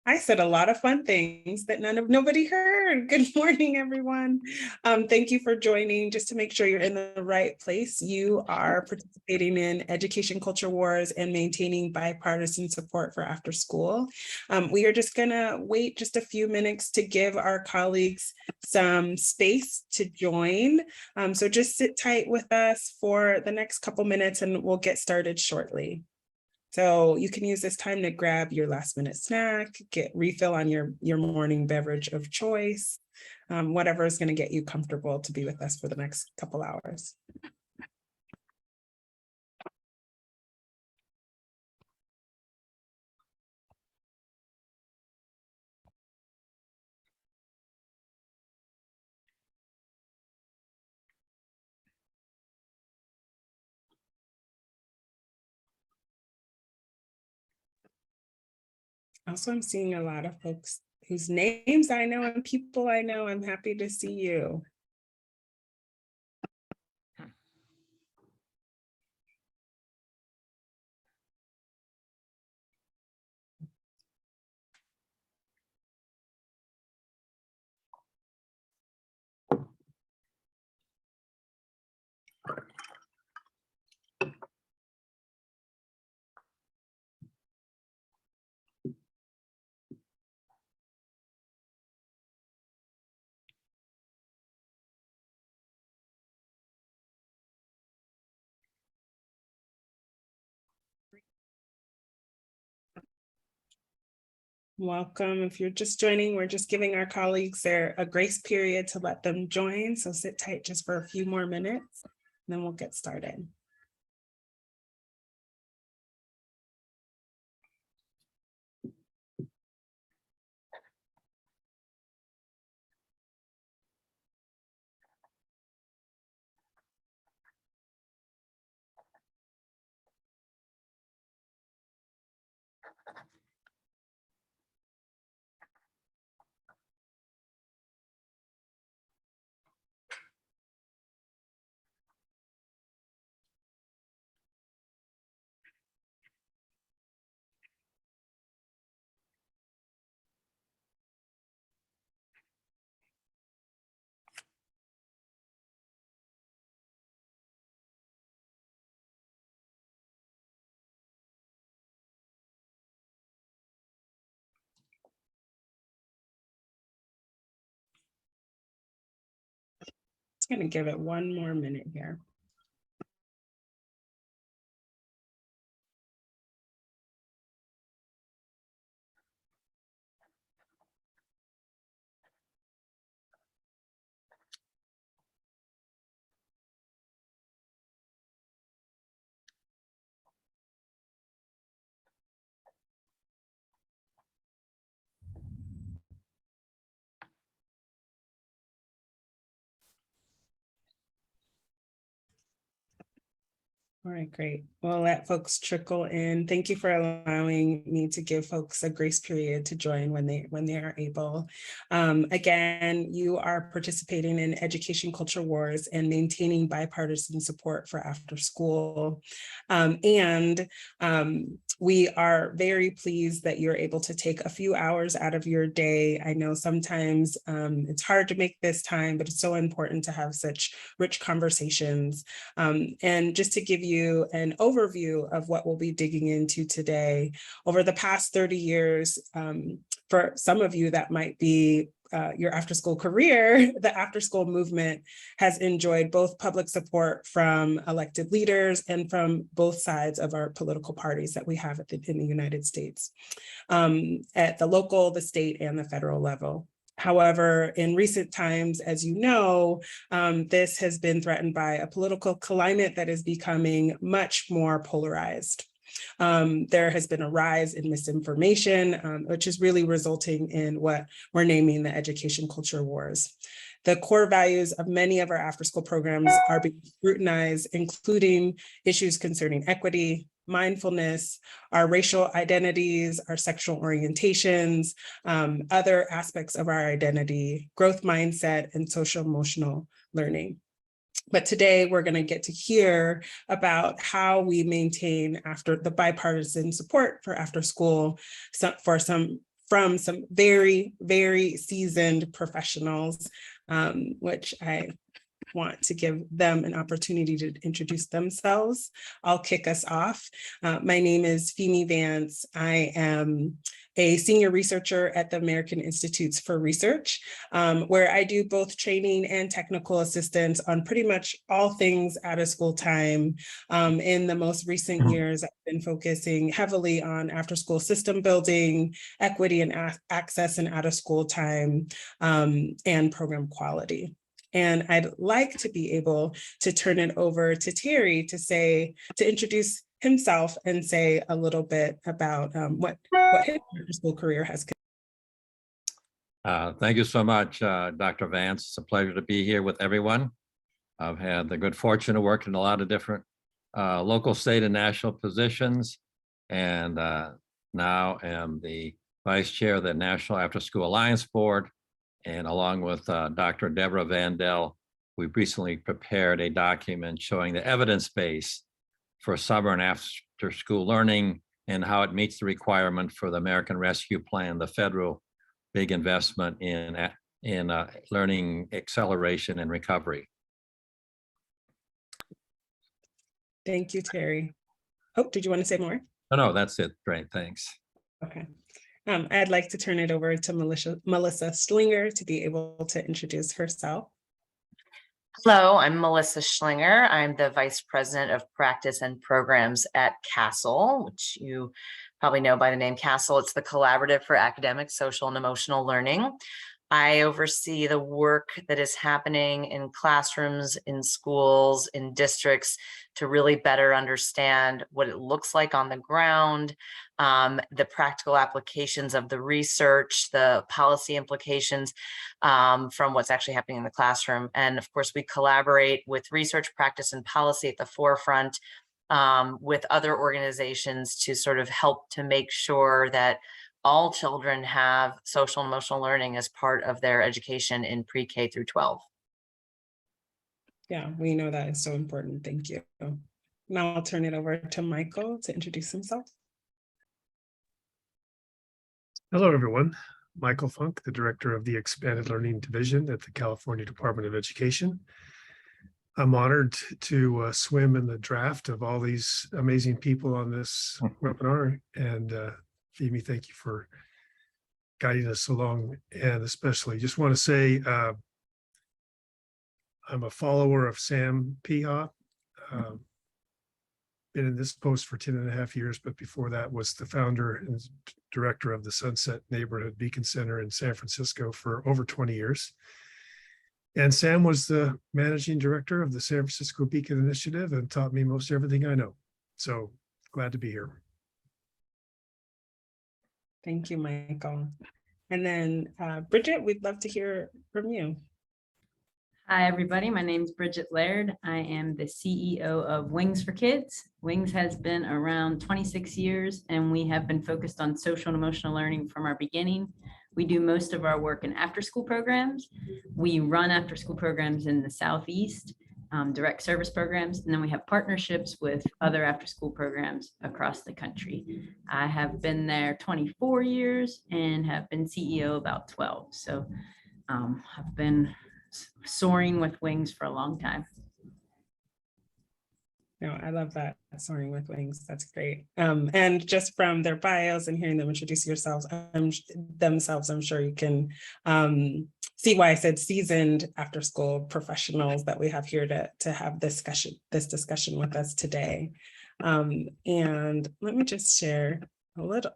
I said a lot of fun things that nobody heard. Good morning, everyone. Thank you for joining. Just to make sure you're in the right place, you are participating in Education Culture Wars and maintaining bipartisan support for after school. We are just gonna wait just a few minutes to give our colleagues some space to join. So just sit tight with us for the next couple minutes and we'll get started shortly. So you can use this time to grab your last minute snack, get refill on your morning beverage of choice, whatever is going to get you comfortable to be with us for the next couple hours. Also, I'm seeing a lot of folks whose names I know and people I know. I'm happy to see you. Welcome. If you're just joining, we're just giving our colleagues a grace period to let them join. So sit tight just for a few more minutes, and then we'll get started. Just going to give it one more minute here. All right, great. We'll let folks trickle in. Thank you for allowing me to give folks a grace period to join when they are able. Again, you are participating in Education Culture Wars and maintaining bipartisan support for after school. We are very pleased that you're able to take a few hours out of your day. I know sometimes it's hard to make this time, but it's so important to have such rich conversations. And just to give you an overview of what we'll be digging into today, over the past 30 years, for some of you that might be your after-school career, the after-school movement has enjoyed both public support from elected leaders and from both sides of our political parties that we have in the United States, at the local, the state, and the federal level. However, in recent times, as you know, this has been threatened by a political climate that is becoming much more polarized. There has been a rise in misinformation, which is really resulting in what we're naming the education culture wars. The core values of many of our after-school programs are being scrutinized, including issues concerning equity, mindfulness, our racial identities, our sexual orientations, other aspects of our identity, growth mindset, and social emotional learning. But today we're going to get to hear about how we maintain after the bipartisan support for after school for some from some very, very seasoned professionals, which I want to give them an opportunity to introduce themselves. I'll kick us off. My name is Femi Vance. I am a senior researcher at the American Institutes for Research, where I do both training and technical assistance on pretty much all things out of school time. In the most recent years, I've been focusing heavily on after school system building, equity and access in out of school time, and program quality. And I'd like to be able to turn it over to Terry to introduce himself and say a little bit about what his after-school career has. Thank you so much, Dr. Vance. It's a pleasure to be here with everyone. I've had the good fortune to work in a lot of different local, state, and national positions, and now am the vice chair of the National After School Alliance Board. And along with Dr. Deborah Vandell, we've recently prepared a document showing the evidence base for summer and after school learning and how it meets the requirement for the American Rescue Plan, the federal big investment in learning acceleration and recovery. Thank you, Terry. Oh, did you want to say more? No, that's it. Great, thanks. Okay. I'd like to turn it over to Melissa Schlinger to be able to introduce herself. Hello, I'm Melissa Schlinger. I'm the Vice President of Practice and Programs at CASEL, which you probably know by the name CASEL. It's the Collaborative for Academic, Social, and Emotional Learning. I oversee the work that is happening in classrooms, in schools, in districts to really better understand what it looks like on the ground, the practical applications of the research, the policy implications from what's actually happening in the classroom. And of course, we collaborate with research, practice, and policy at the forefront with other organizations to sort of help to make sure that all children have social and emotional learning as part of their education in pre-K through 12. Yeah, we know that is so important. Thank you. Now I'll turn it over to Michael to introduce himself. Hello, everyone. Michael Funk, the Director of the Expanded Learning Division at the California Department of Education. I'm honored to swim in the draft of all these amazing people on this webinar. And Femi, thank you for guiding us along. And especially just want to say, I'm a follower of Sam Piha. Been in this post for 10.5 years, but before that was the founder and director of the Sunset Neighborhood Beacon Center in San Francisco for over 20 years. And Sam was the managing director of the San Francisco Beacon Initiative and taught me most everything I know. So glad to be here. Thank you, Michael. And then Bridget, we'd love to hear from you. Hi, everybody. My name is Bridget Laird. I am the CEO of Wings for Kids. Wings has been around 26 years, and we have been focused on social and emotional learning from our beginning. We do most of our work in after-school programs. We run after-school programs in the Southeast, direct service programs, and then we have partnerships with other after-school programs across the country. I have been there 24 years and have been CEO about 12. So I've been soaring with wings for a long time. No, I love that, soaring with wings. That's great. And just from their bios and hearing them introduce themselves, I'm sure you can see why I said seasoned after school professionals that we have here to have this discussion with us today. And let me just share a little,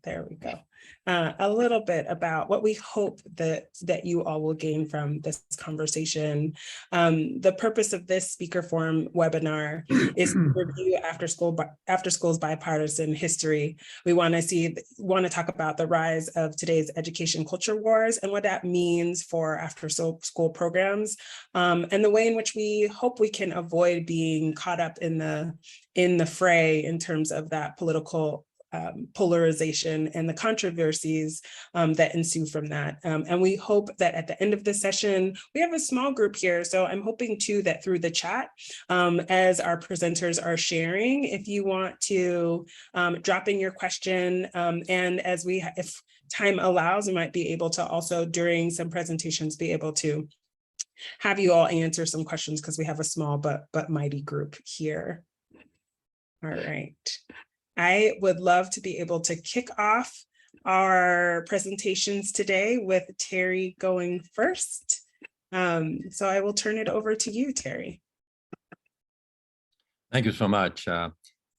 there we go. A little bit about what we hope that you all will gain from this conversation. The purpose of this speaker forum webinar is to review after school's bipartisan history. We want to talk about the rise of today's education culture wars and what that means for after school programs, and the way in which we hope we can avoid being caught up in the fray in terms of that political polarization and the controversies that ensue from that. And we hope that at the end of the session, we have a small group here. So I'm hoping too that through the chat, as our presenters are sharing, if you want to drop in your question, and as if time allows, we might be able to also during some presentations be able to have you all answer some questions because we have a small but mighty group here. All right. I would love to be able to kick off our presentations today with Terry going first. So I will turn it over to you, Terry. Thank you so much.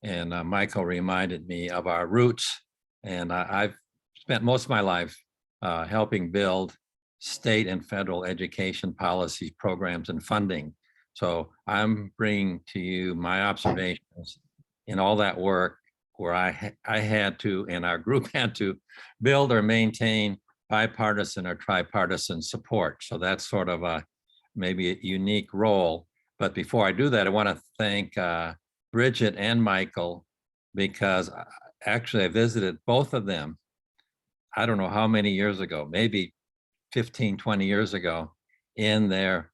Michael reminded me of our roots, and I've spent most of my life helping build state and federal education policies, programs, and funding. So I'm bringing to you my observations in all that work where I had to, and our group had to, build or maintain bipartisan or tripartisan support. So that's sort of maybe a unique role. But before I do that, I want to thank Bridget and Michael, because actually I visited both of them, I don't know how many years ago, maybe 15, 20 years ago, in their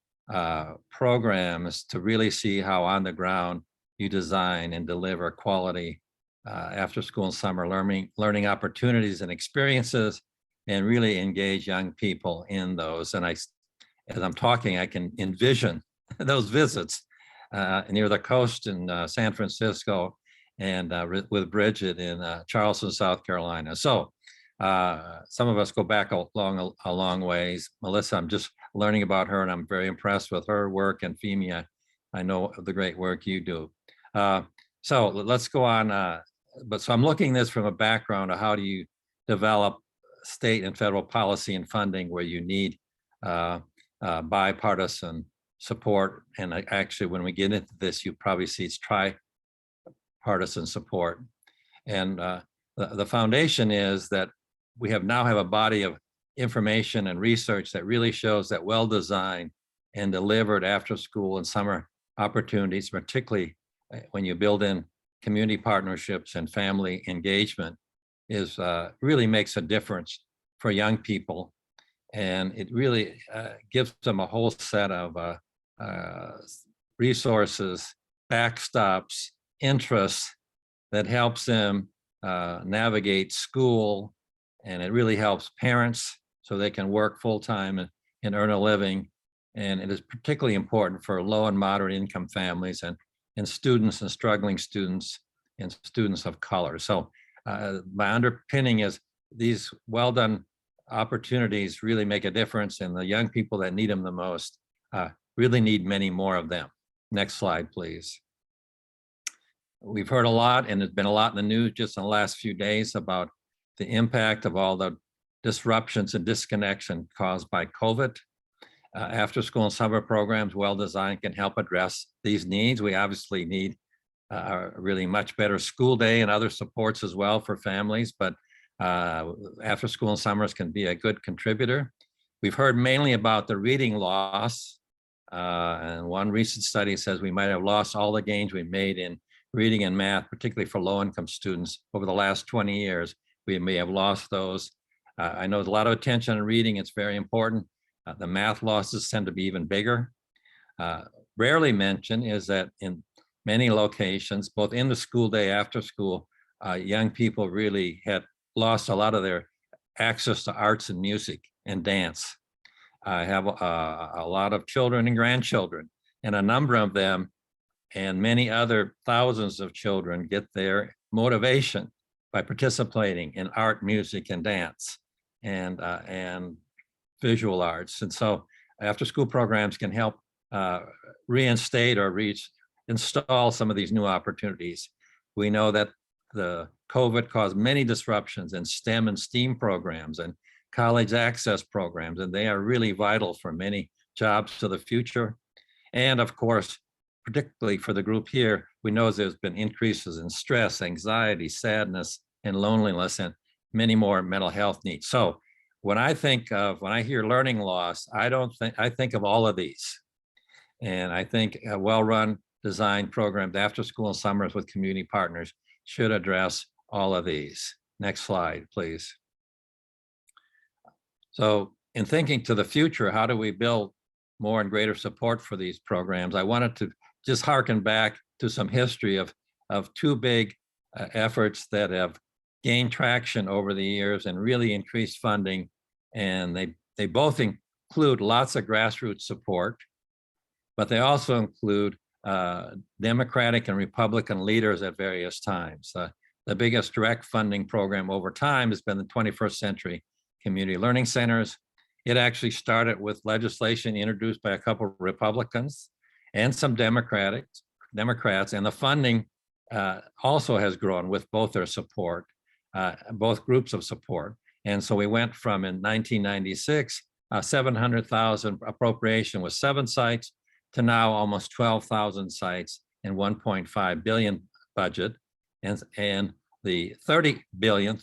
programs to really see how on the ground you design and deliver quality after school and summer learning opportunities and experiences, and really engage young people in those. And as I'm talking, I can envision those visits near the coast in San Francisco, and with Bridget in Charleston, South Carolina. So some of us go back a long ways. Melissa, I'm just learning about her, and I'm very impressed with her work, and Femia, I know the great work you do. So let's go on. So I'm looking at this from a background of how do you develop state and federal policy and funding where you need bipartisan support. And actually, when we get into this, you probably see it's tripartisan support. And the foundation is that we now have a body of information and research that really shows that well-designed and delivered after school and summer opportunities, particularly when you build in community partnerships and family engagement, is really makes a difference for young people. And it really gives them a whole set of resources, backstops, interests that helps them navigate school. And it really helps parents so they can work full-time and earn a living. And it is particularly important for low and moderate income families and students and struggling students and students of color. So my underpinning is these well-done opportunities really make a difference, and the young people that need them the most really need many more of them. Next slide, please. We've heard a lot, and there's been a lot in the news just in the last few days about the impact of all the disruptions and disconnection caused by COVID. After school and summer programs, well-designed, can help address these needs. We obviously need a really much better school day and other supports as well for families, but after school and summers can be a good contributor. We've heard mainly about the reading loss. And one recent study says we might have lost all the gains we made in reading and math, particularly for low-income students over the last 20 years. We may have lost those. I know there's a lot of attention on reading. It's very important. The math losses tend to be even bigger. Rarely mentioned is that in many locations, both in the school day, after school, young people really had lost a lot of their access to arts and music and dance. I have a lot of children and grandchildren, and a number of them and many other thousands of children get their motivation by participating in art, music, and dance, and visual arts. And so after school programs can help reinstate or install some of these new opportunities. We know that the COVID caused many disruptions in STEM and STEAM programs and college access programs, and they are really vital for many jobs to the future. And of course, particularly for the group here, we know there's been increases in stress, anxiety, sadness, and loneliness, and many more mental health needs. So when I hear learning loss, I think of all of these. And I think a well-run, designed programs after school and summers with community partners should address all of these. Next slide, please. So in thinking to the future, how do we build more and greater support for these programs? I wanted to just harken back to some history of two big efforts that have gained traction over the years and really increased funding. And they both include lots of grassroots support, but they also include Democratic and Republican leaders at various times. The biggest direct funding program over time has been the 21st Century Community Learning Centers. It actually started with legislation introduced by a couple of Republicans and some Democrats, and the funding also has grown with both their support, both groups of support. And so we went from, in 1996, 700,000 appropriation with 7 sites to now almost 12,000 sites and 1.5 billion budget. And the 30 billion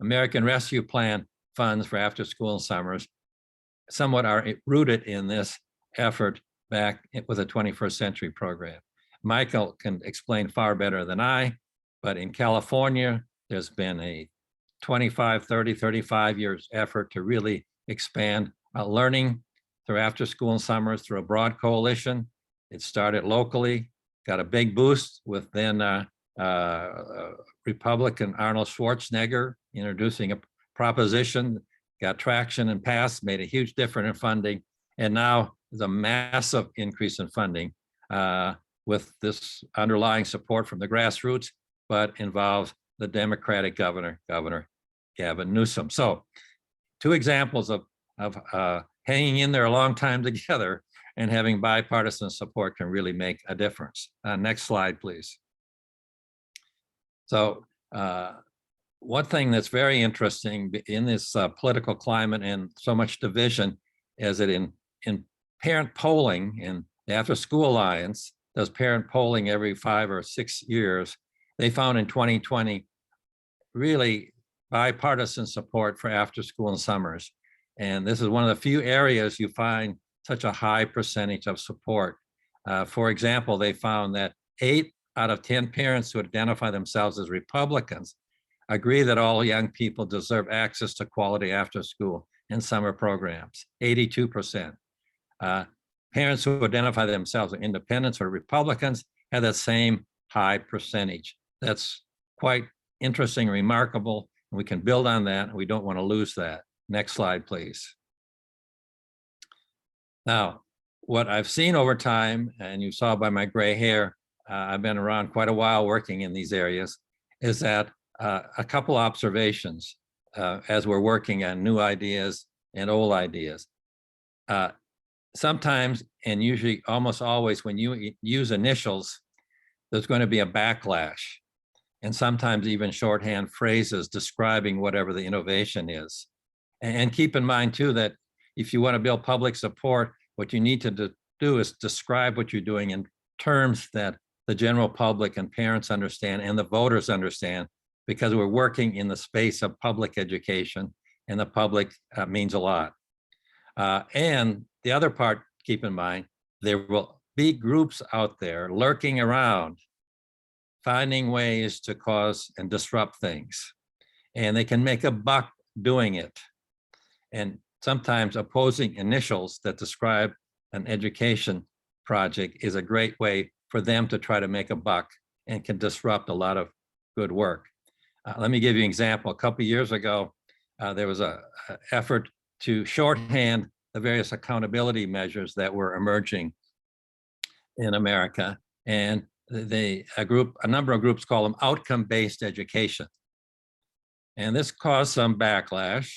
American Rescue Plan funds for after school and summers somewhat are rooted in this effort back with the 21st Century program. Michael can explain far better than I, but in California, there's been a 25, 30, 35 years effort to really expand learning through after school and summers through a broad coalition. It started locally, got a big boost with then Republican Arnold Schwarzenegger introducing a proposition, got traction and passed, made a huge difference in funding. And now there's a massive increase in funding with this underlying support from the grassroots, but involves the Democratic governor, Governor Gavin Newsom. So 2 examples of hanging in there a long time together and having bipartisan support can really make a difference. Next slide, please. So one thing that's very interesting in this political climate and so much division is that in parent polling, in the After School Alliance does parent polling every 5 or 6 years, they found in 2020 really bipartisan support for after school and summers. And this is one of the few areas you find such a high percentage of support. For example, they found that 8 out of 10 parents who identify themselves as Republicans agree that all young people deserve access to quality after school and summer programs, 82%. Parents who identify themselves as independents or Republicans have that same high percentage. That's quite interesting, remarkable, and we can build on that, and we don't want to lose that. Next slide, please. Now, what I've seen over time, and you saw by my gray hair, I've been around quite a while working in these areas, is that a couple observations as we're working on new ideas and old ideas. Sometimes, and usually almost always, when you use initials, there's going to be a backlash, and sometimes even shorthand phrases describing whatever the innovation is. And keep in mind too that if you want to build public support, what you need to do is describe what you're doing in terms that the general public and parents understand and the voters understand, because we're working in the space of public education, and the public means a lot. And the other part, keep in mind, there will be groups out there lurking around, finding ways to cause and disrupt things. And they can make a buck doing it. And sometimes opposing initials that describe an education project is a great way for them to try to make a buck and can disrupt a lot of good work. Let me give you an example. A couple of years ago, there was an effort to shorthand the various accountability measures that were emerging in America. And a number of groups call them outcome-based education. And this caused some backlash,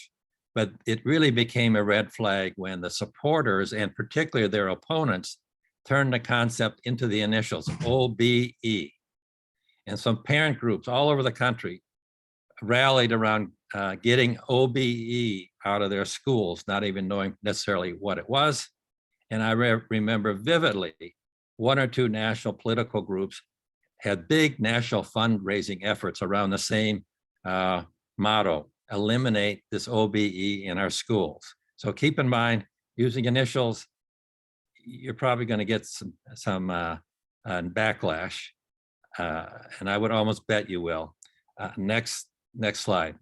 but it really became a red flag when the supporters, and particularly their opponents, turned the concept into the initials, OBE. And some parent groups all over the country rallied around getting OBE out of their schools, not even knowing necessarily what it was. And I remember vividly, 1 or 2 national political groups had big national fundraising efforts around the same motto: eliminate this OBE in our schools. So keep in mind, using initials, you're probably going to get some backlash, and I would almost bet you will. Next slide.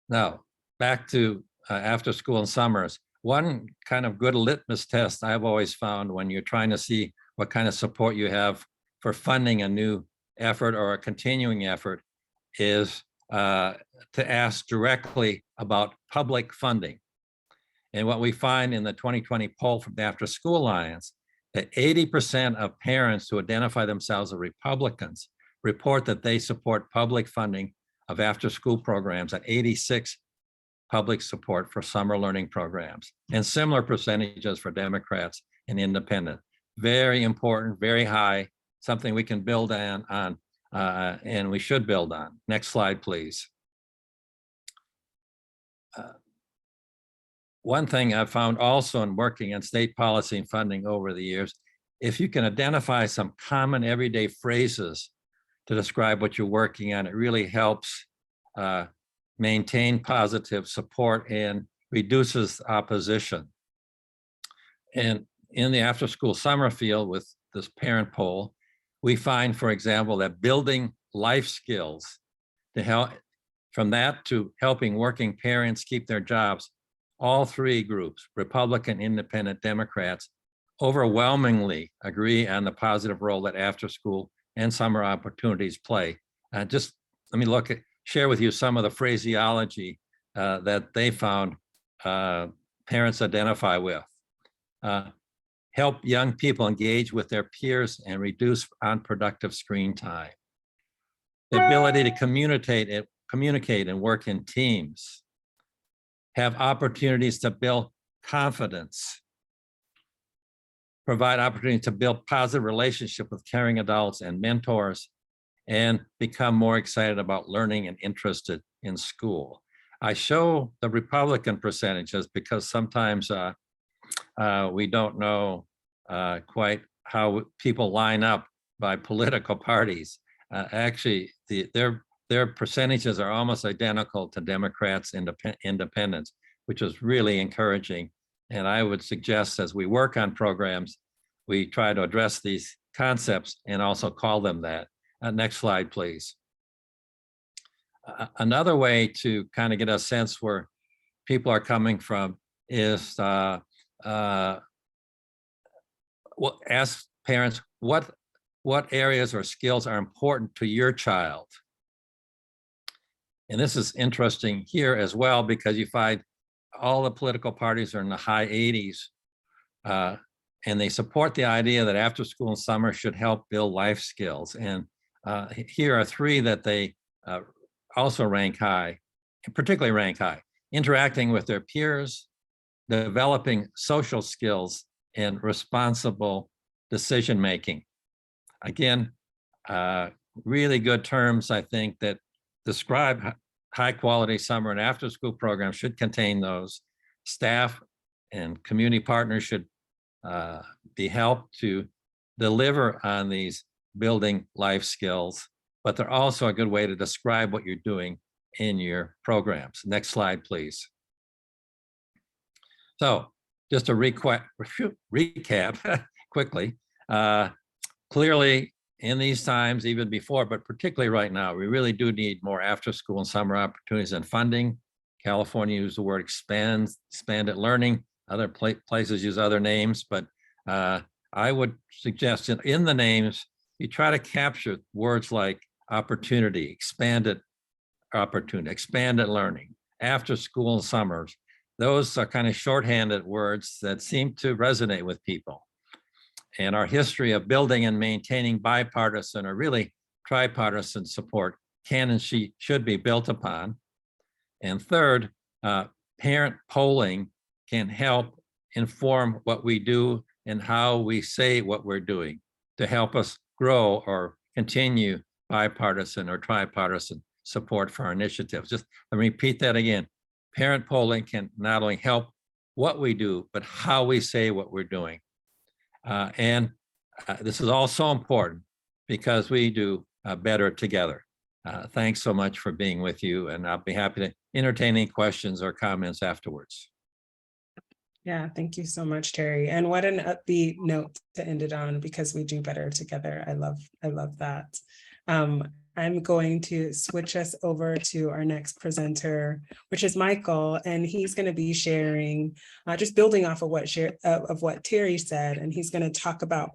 Now, back to after school and summers. One kind of good litmus test I've always found when you're trying to see what kind of support you have for funding a new effort or a continuing effort is to ask directly about public funding. And what we find in the 2020 poll from the After School Alliance, that 80% of parents who identify themselves as Republicans report that they support public funding of after-school programs, and 86 public support for summer learning programs, and similar percentages for Democrats and independent. Very important, very high, something we can build on and we should build on. Next slide, please. One thing I've found also in working in state policy and funding over the years, if you can identify some common everyday phrases to describe what you're working on, it really helps maintain positive support and reduces opposition. And in the after school summer field with this parent poll, we find, for example, that building life skills to help, from that to helping working parents keep their jobs, all three groups, Republican, Independent, Democrats, overwhelmingly agree on the positive role that after school and summer opportunities play. Just let me share with you some of the phraseology that they found parents identify with. Help young people engage with their peers and reduce unproductive screen time. The ability to communicate and work in teams. Have opportunities to build confidence. Provide opportunities to build positive relationship with caring adults and mentors, and become more excited about learning and interested in school. I show the Republican percentages because sometimes we don't know quite how people line up by political parties. Actually, their percentages are almost identical to Democrats and independents, which is really encouraging. And I would suggest as we work on programs, we try to address these concepts and also call them that. Next slide, please. Another way to kind of get a sense where people are coming from is ask parents what areas or skills are important to your child. And this is interesting here as well, because you find all the political parties are in the high 80s, and they support the idea that after school and summer should help build life skills. And here are three that they also rank high, particularly rank high: interacting with their peers, developing social skills, and responsible decision-making. Again, really good terms, I think, that describe high-quality summer and after-school programs should contain those. Staff and community partners should be helped to deliver on these building life skills, but they're also a good way to describe what you're doing in your programs. Next slide, please. So just to recap quickly, clearly in these times, even before, but particularly right now, we really do need more after school and summer opportunities and funding. California used the word expanded learning. Other places use other names, but I would suggest in the names, you try to capture words like opportunity, expanded opportunity, expanded learning, after school and summers. Those are kind of shorthanded words that seem to resonate with people. And our history of building and maintaining bipartisan or really tripartisan support can and should be built upon. And third, parent polling can help inform what we do and how we say what we're doing to help us grow or continue bipartisan or tripartisan support for our initiatives. Just let me repeat that again. Parent polling can not only help what we do, but how we say what we're doing. This is also important because we do better together. Thanks so much for being with you, and I'll be happy to entertain any questions or comments afterwards. Yeah, thank you so much, Terry. And what an upbeat note to end it on, because we do better together. I love that. I'm going to switch us over to our next presenter, which is Michael, and he's going to be sharing, just building off of what Terry said, and he's going to talk about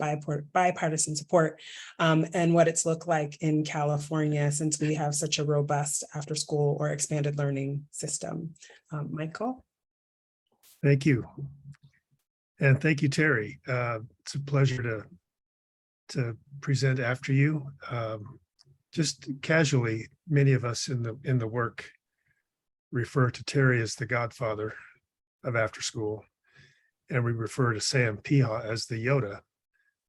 bipartisan support and what it's looked like in California, since we have such a robust after-school or expanded learning system. Michael? Thank you. And thank you, Terry. It's a pleasure to present after you. Just casually, many of us in the work refer to Terry as the godfather of after school, and we refer to Sam Piha as the Yoda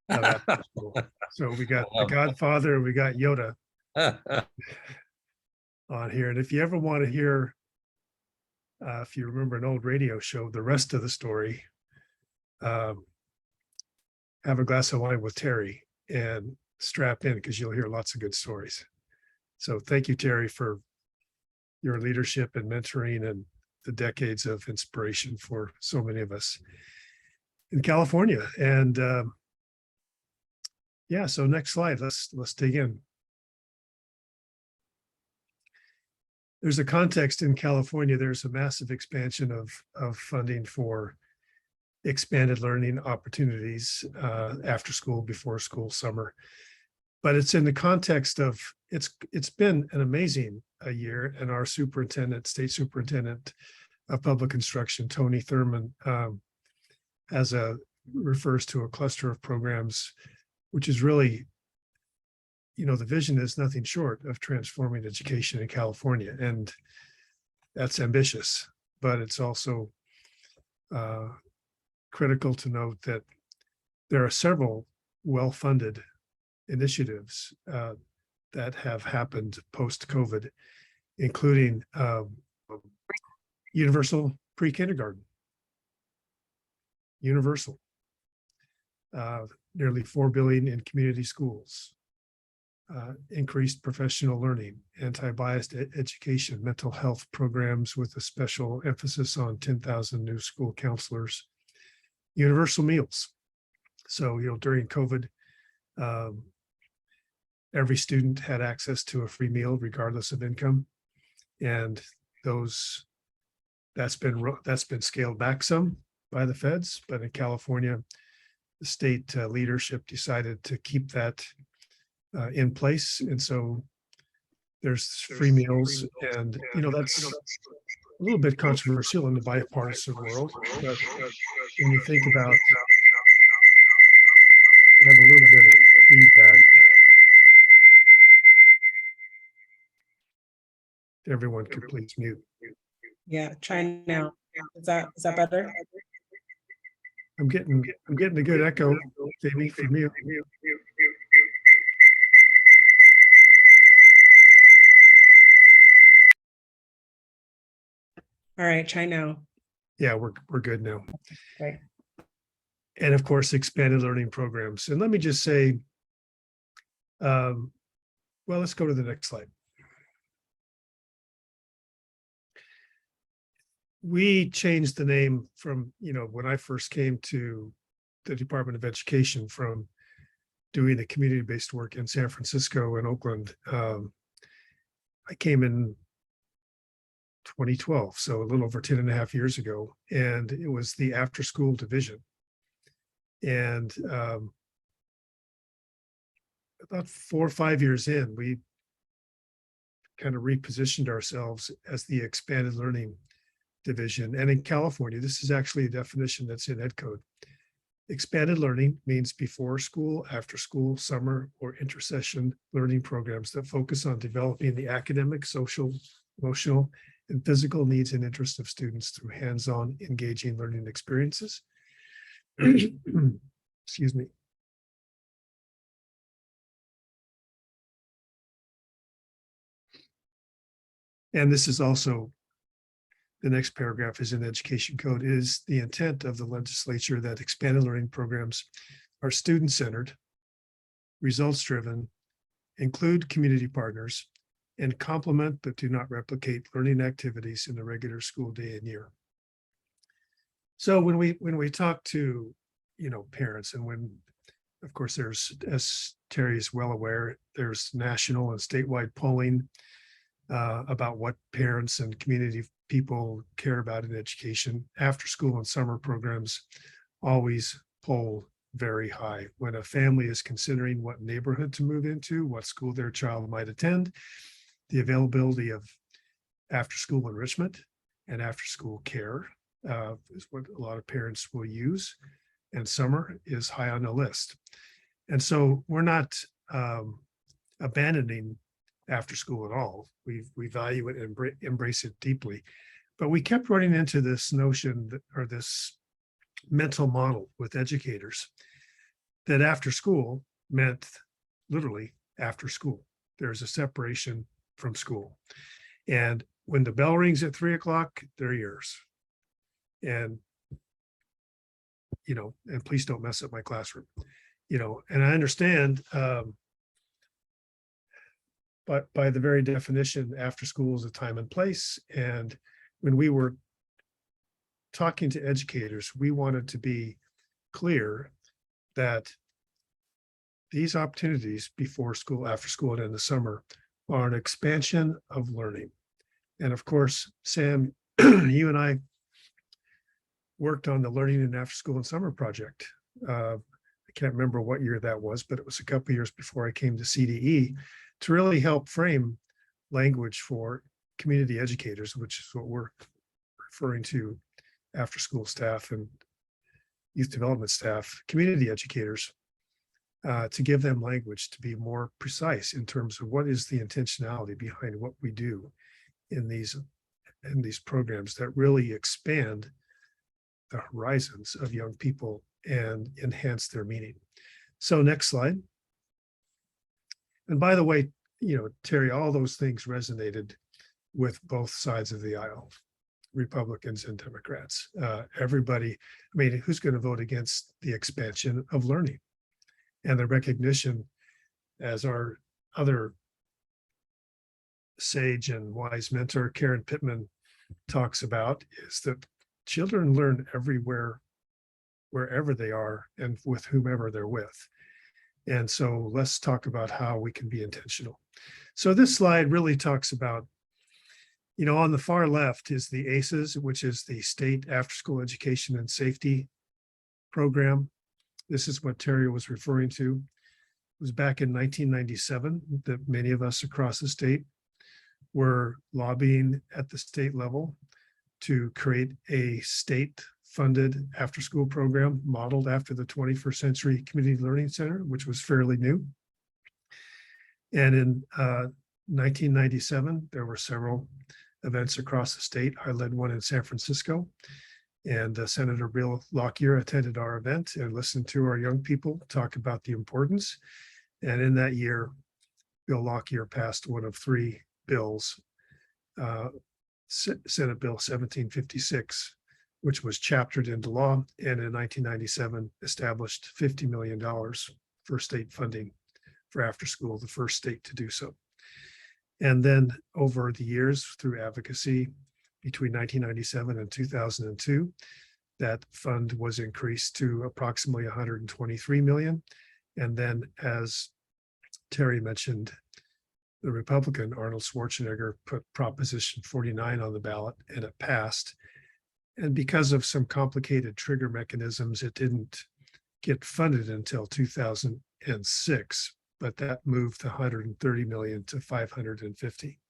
of after school. So we got the godfather and we got Yoda on here. And if you ever want to hear, if you remember an old radio show, the rest of the story, have a glass of wine with Terry and strap in, because you'll hear lots of good stories. So thank you, Terry, for your leadership and mentoring and the decades of inspiration for so many of us in California. And yeah, so next slide, let's dig in. There's a context in California. There's a massive expansion of funding for expanded learning opportunities after school, before school, summer. But it's in the context of, it's been an amazing year, and our state superintendent of public instruction, Tony Thurman, refers to a cluster of programs, which is really, the vision is nothing short of transforming education in California. And that's ambitious, but it's also critical to note that there are several well-funded initiatives that have happened post-COVID, including universal pre-kindergarten, universal, nearly $4 billion in community schools, increased professional learning, anti-biased education, mental health programs with a special emphasis on 10,000 new school counselors, universal meals. So, during COVID, every student had access to a free meal regardless of income, and that's been scaled back some by the feds. But in California, the state leadership decided to keep that in place, and so there's free meals, and that's a little bit controversial in the bipartisan world. But when you think about, we have a little bit of feedback. Everyone could please mute. Yeah, try now. Is that better? I'm getting a good echo, Jamie, from you. All right, try now. Yeah, we're good now. Right. And of course, expanded learning programs. And let me just say, well, let's go to the next slide. We changed the name from, when I first came to the Department of Education, from doing the community-based work in San Francisco and Oakland. I came in 2012, so a little over 10 and a half years ago, and it was the after-school division. And about 4 or 5 years in, we kind of repositioned ourselves as the expanded learning division. And in California, this is actually a definition that's in Ed Code. Expanded learning means before school, after school, summer, or intersession learning programs that focus on developing the academic, social, emotional, and physical needs and interests of students through hands-on engaging learning experiences. Excuse me. And this is also, the next paragraph is in Education Code, is the intent of the legislature that expanded learning programs are student-centered, results-driven, include community partners, and complement but do not replicate learning activities in the regular school day and year. So when we talk to, parents, and when, of course, there's, as Terry is well aware, there's national and statewide polling about what parents and community people care about in education. After school and summer programs always poll very high. When a family is considering what neighborhood to move into, what school their child might attend, the availability of after-school enrichment and after-school care is what a lot of parents will use. And summer is high on the list. And so we're not abandoning after school at all. We value it and embrace it deeply. But we kept running into this notion that, or this mental model with educators, that after school meant literally after school. There's a separation from school. And when the bell rings at 3 o'clock, they're yours. And, and please don't mess up my classroom, and I understand, but by the very definition, after school is a time and place. And when we were talking to educators, we wanted to be clear that these opportunities before school, after school, and in the summer are an expansion of learning. And of course, Sam, you and I worked on the Learning in After School and Summer project. I can't remember what year that was, but it was a couple of years before I came to CDE, to really help frame language for community educators, which is what we're referring to, after school staff and youth development staff, community educators, to give them language to be more precise in terms of what is the intentionality behind what we do in these programs that really expand the horizons of young people and enhance their meaning. So next slide. And by the way, Terry, all those things resonated with both sides of the aisle, Republicans and Democrats. Everybody, who's going to vote against the expansion of learning and the recognition, as our other sage and wise mentor, Karen Pittman, talks about, is that children learn everywhere, wherever they are and with whomever they're with. And so let's talk about how we can be intentional. So this slide really talks about, on the far left is the ACEs, which is the State After School Education and Safety Program. This is what Terry was referring to. It was back in 1997 that many of us across the state were lobbying at the state level to create a state-funded after-school program modeled after the 21st Century Community Learning Center, which was fairly new. And in 1997, there were several events across the state. I led one in San Francisco, and Senator Bill Lockyer attended our event and listened to our young people talk about the importance. And in that year, Bill Lockyer passed one of three bills, Senate Bill 1756, which was chaptered into law, and in 1997 established $50 million for state funding for after school, the first state to do so. And then over the years, through advocacy between 1997 and 2002, that fund was increased to approximately 123 million. And then, as Terry mentioned, the Republican Arnold Schwarzenegger put Proposition 49 on the ballot, and it passed. And because of some complicated trigger mechanisms, it didn't get funded until 2006, but that moved the 130 million to 550.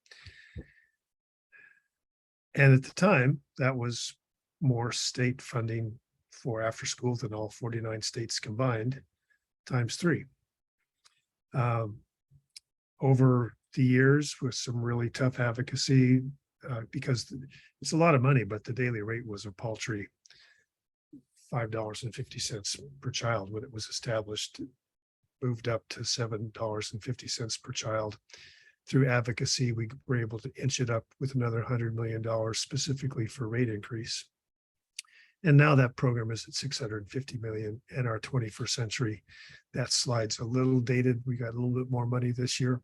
And at the time, that was more state funding for after school than all 49 states combined, times 3. Over the years, with some really tough advocacy, because it's a lot of money, but the daily rate was a paltry $5.50 per child when it was established, moved up to $7.50 per child. Through advocacy, we were able to inch it up with another $100 million specifically for rate increase. And now that program is at 650 million in our 21st century. That slide's a little dated. We got a little bit more money this year,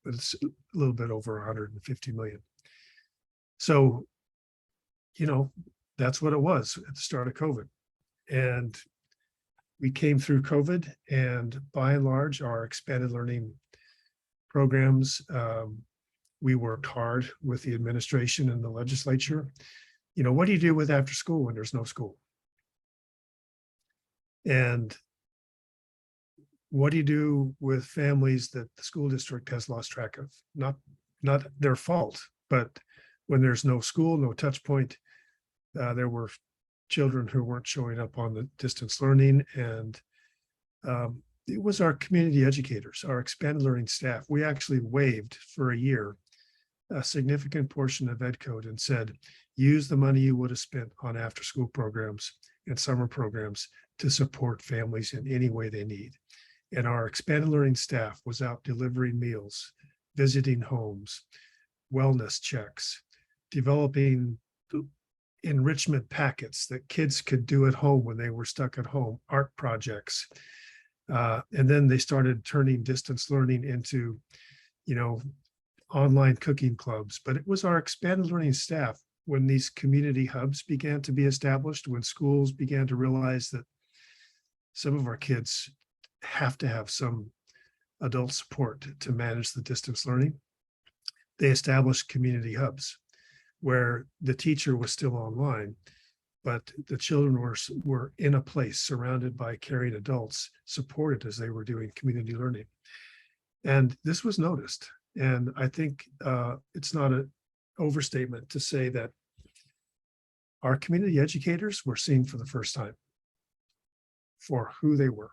but it's a little bit over 150 million. So, that's what it was at the start of COVID. And we came through COVID, and by and large, our expanded learning programs, we worked hard with the administration and the legislature. You know, what do you do with after school when there's no school? And what do you do with families that the school district has lost track of? Not their fault, but when there's no school, no touch point, there were children who weren't showing up on the distance learning. And it was our community educators, our expanded learning staff. We actually waived for a year a significant portion of ed code and said, use the money you would have spent on after school programs and summer programs to support families in any way they need. And our expanded learning staff was out delivering meals, visiting homes, wellness checks, developing enrichment packets that kids could do at home when they were stuck at home, art projects. And then they started turning distance learning into, online cooking clubs. But it was our expanded learning staff, when these community hubs began to be established, when schools began to realize that some of our kids have to have some adult support to manage the distance learning, they established community hubs where the teacher was still online, but the children were in a place surrounded by caring adults, supported as they were doing community learning. And this was noticed. And I think it's not an overstatement to say that our community educators were seen for the first time for who they were.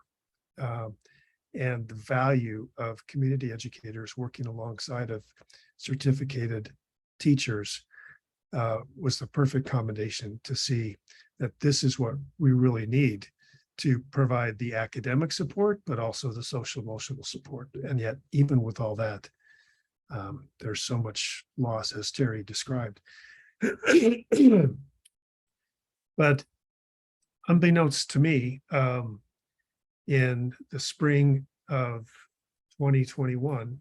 And the value of community educators working alongside of certificated teachers was the perfect combination to see that this is what we really need to provide the academic support, but also the social emotional support. And yet, even with all that, there's so much loss, as Terry described. But unbeknownst to me, in the spring of 2021,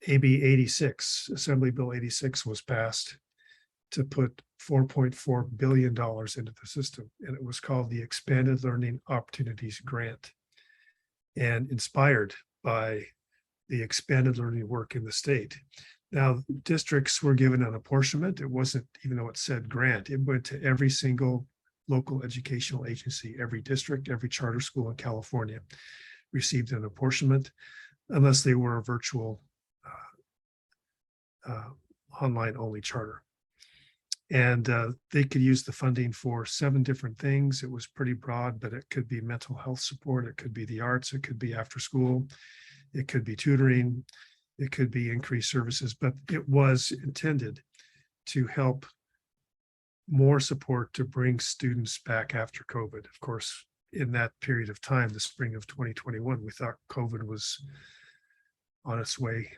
AB 86, Assembly Bill 86 was passed to put $4.4 billion into the system. And it was called the Expanded Learning Opportunities Grant, and inspired by the expanded learning work in the state. Now, districts were given an apportionment. It wasn't, even though it said grant, it went to every single local educational agency. Every district, every charter school in California received an apportionment, unless they were a virtual online only charter. And they could use the funding for 7 different things. It was pretty broad, but it could be mental health support, it could be the arts, it could be after school, it could be tutoring, it could be increased services, but it was intended to help more support to bring students back after COVID. Of course, in that period of time, the spring of 2021, we thought COVID was on its way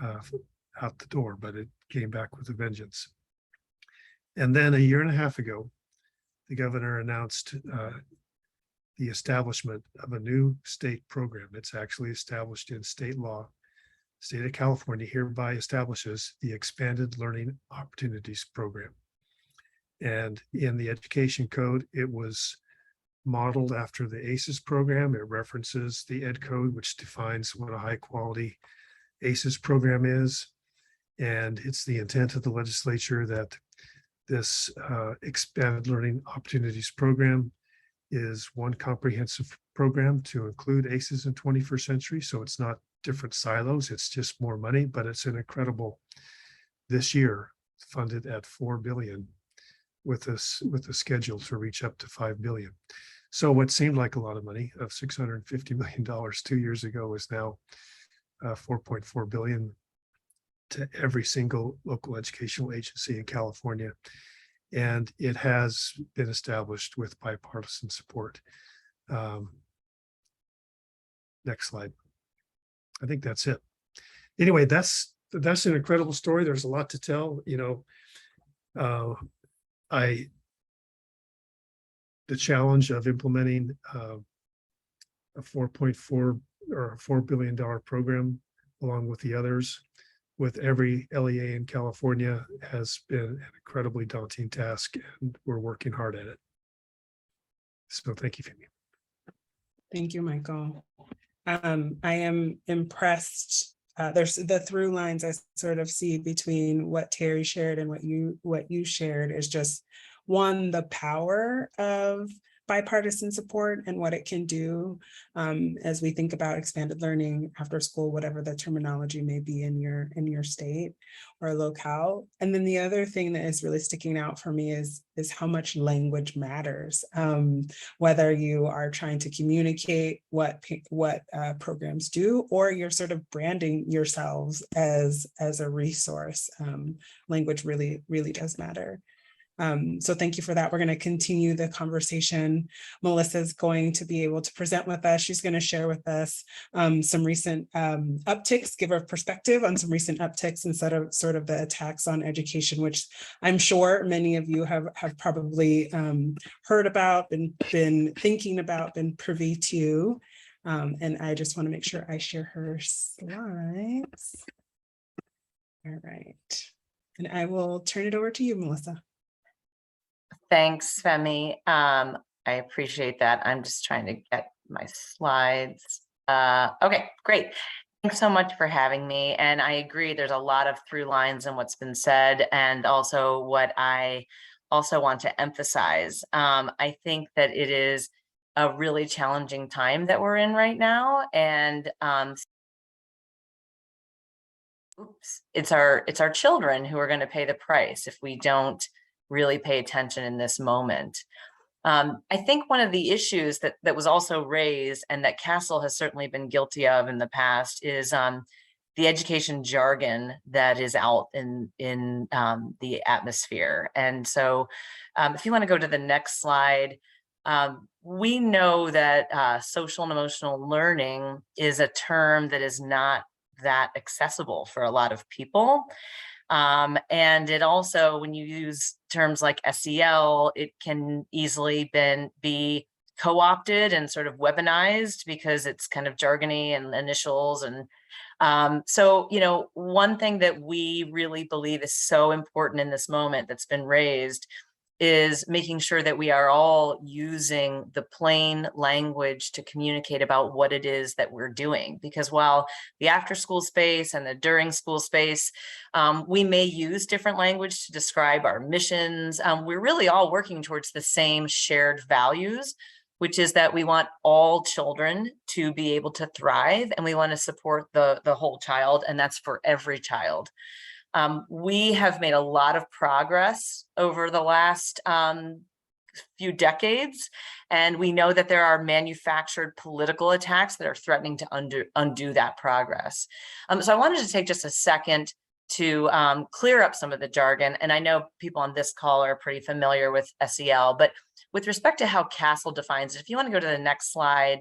out the door, but it came back with a vengeance. And then a year and a half ago, the governor announced the establishment of a new state program. It's actually established in state law. State of California hereby establishes the Expanded Learning Opportunities Program. And in the education code, it was modeled after the ACES program. It references the ed code, which defines what a high quality ACES program is. And it's the intent of the legislature that this Expanded Learning Opportunities Program is one comprehensive program to include ACES in 21st century. So it's not different silos, it's just more money, but it's an incredible, this year, funded at $4 billion with a schedule to reach up to $5 billion. So what seemed like a lot of money of $650 million 2 years ago is now $4.4 billion to every single local educational agency in California. And it has been established with bipartisan support. Next slide. I think that's it. Anyway, that's an incredible story. There's a lot to tell. The challenge of implementing a 4.4 or $4 billion program along with the others with every LEA in California has been an incredibly daunting task, and we're working hard at it. So thank you, Femi. Thank you, Michael. I am impressed. There's the through lines I sort of see between what Terry shared and what you shared is just one, the power of bipartisan support and what it can do as we think about expanded learning after school, whatever the terminology may be in your state or locale. And then the other thing that is really sticking out for me is how much language matters. Whether you are trying to communicate what programs do, or you're sort of branding yourselves as a resource, language really, really does matter. So thank you for that. We're going to continue the conversation. Melissa's going to be able to present with us. She's going to share with us some recent upticks, give her perspective on some recent upticks instead of sort of the attacks on education, which I'm sure many of you have probably heard about, been thinking about, been privy to. And I just want to make sure I share her slides. All right. And I will turn it over to you, Melissa. Thanks, Femi. I appreciate that. I'm just trying to get my slides. Okay, great. Thanks so much for having me. And I agree, there's a lot of through lines in what's been said, and also what I also want to emphasize. I think that it is a really challenging time that we're in right now. And it's our children who are going to pay the price if we don't really pay attention in this moment. I think one of the issues that was also raised, and that CASEL has certainly been guilty of in the past, is the education jargon that is out in the atmosphere. And so if you want to go to the next slide, we know that social and emotional learning is a term that is not that accessible for a lot of people. And it also, when you use terms like SEL, it can easily be co-opted and sort of weaponized because it's kind of jargony and initials. And so, you know, one thing that we really believe is so important in this moment that's been raised is making sure that we are all using the plain language to communicate about what it is that we're doing. Because while the after school space and the during school space, we may use different language to describe our missions, we're really all working towards the same shared values, which is that we want all children to be able to thrive, and we want to support the whole child, and that's for every child. We have made a lot of progress over the last few decades, and we know that there are manufactured political attacks that are threatening to undo that progress. So I wanted to take just a second to clear up some of the jargon, and I know people on this call are pretty familiar with SEL, but with respect to how CASEL defines it, if you want to go to the next slide,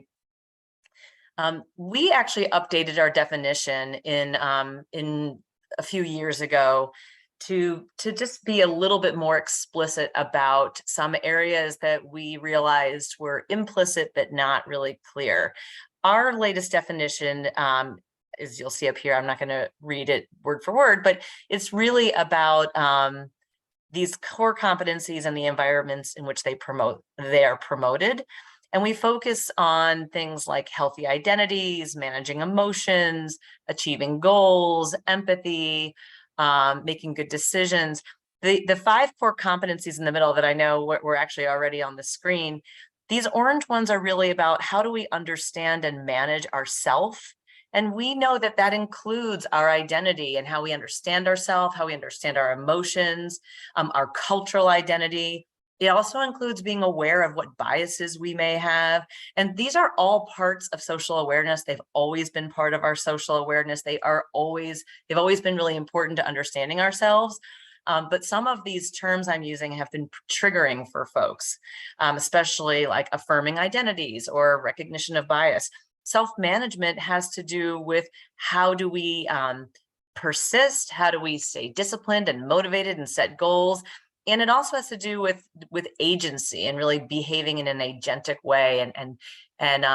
we actually updated our definition in a few years ago to just be a little bit more explicit about some areas that we realized were implicit but not really clear. Our latest definition, as you'll see up here, I'm not going to read it word for word, but it's really about these core competencies and the environments in which they are promoted. And we focus on things like healthy identities, managing emotions, achieving goals, empathy, making good decisions. The 5 core competencies in the middle that I know were actually already on the screen, these orange ones are really about how do we understand and manage ourself. And we know that that includes our identity and how we understand ourselves, how we understand our emotions, our cultural identity. It also includes being aware of what biases we may have. And these are all parts of social awareness. They've always been part of our social awareness. They've always been really important to understanding ourselves. But some of these terms I'm using have been triggering for folks, especially like affirming identities or recognition of bias. Self-management has to do with how do we persist, how do we stay disciplined and motivated and set goals. And it also has to do with agency and really behaving in an agentic way and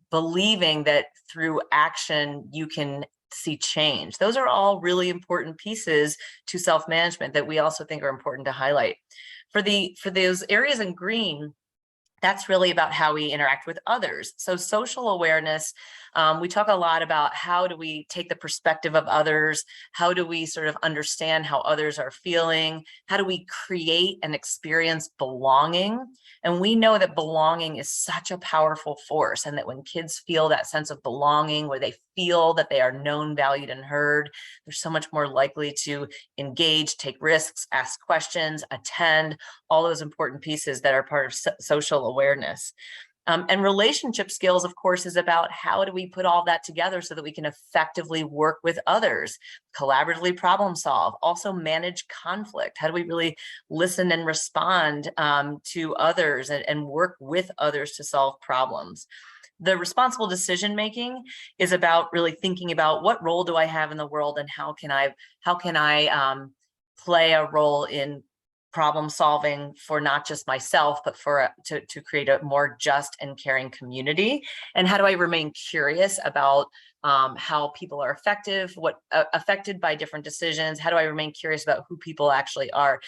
believing that through action you can see change. Those are all really important pieces to self-management that we also think are important to highlight. For those areas in green, that's really about how we interact with others. So social awareness, we talk a lot about how do we take the perspective of others? How do we sort of understand how others are feeling? How do we create and experience belonging? And we know that belonging is such a powerful force, and that when kids feel that sense of belonging, where they feel that they are known, valued, and heard, they're so much more likely to engage, take risks, ask questions, attend, all those important pieces that are part of social awareness. And relationship skills, of course, is about how do we put all that together so that we can effectively work with others, collaboratively problem solve, also manage conflict. How do we really listen and respond to others and work with others to solve problems? The responsible decision making is about really thinking about what role do I have in the world, and how can I play a role in problem solving for not just myself, but for to create a more just and caring community. And how do I remain curious about how people are affected by different decisions? How do I remain curious about who people actually are?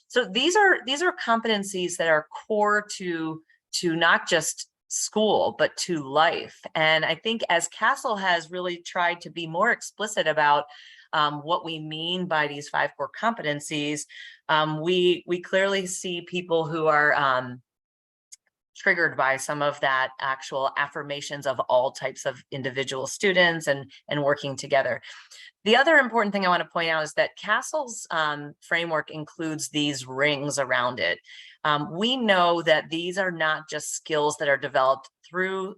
So these are competencies that are core to not just school, but to life. And I think as Castle has really tried to be more explicit about what we mean by these 5 core competencies, we clearly see people who are triggered by some of that actual affirmations of all types of individual students and working together. The other important thing I want to point out is that Castle's framework includes these rings around it. We know that these are not just skills that are developed through,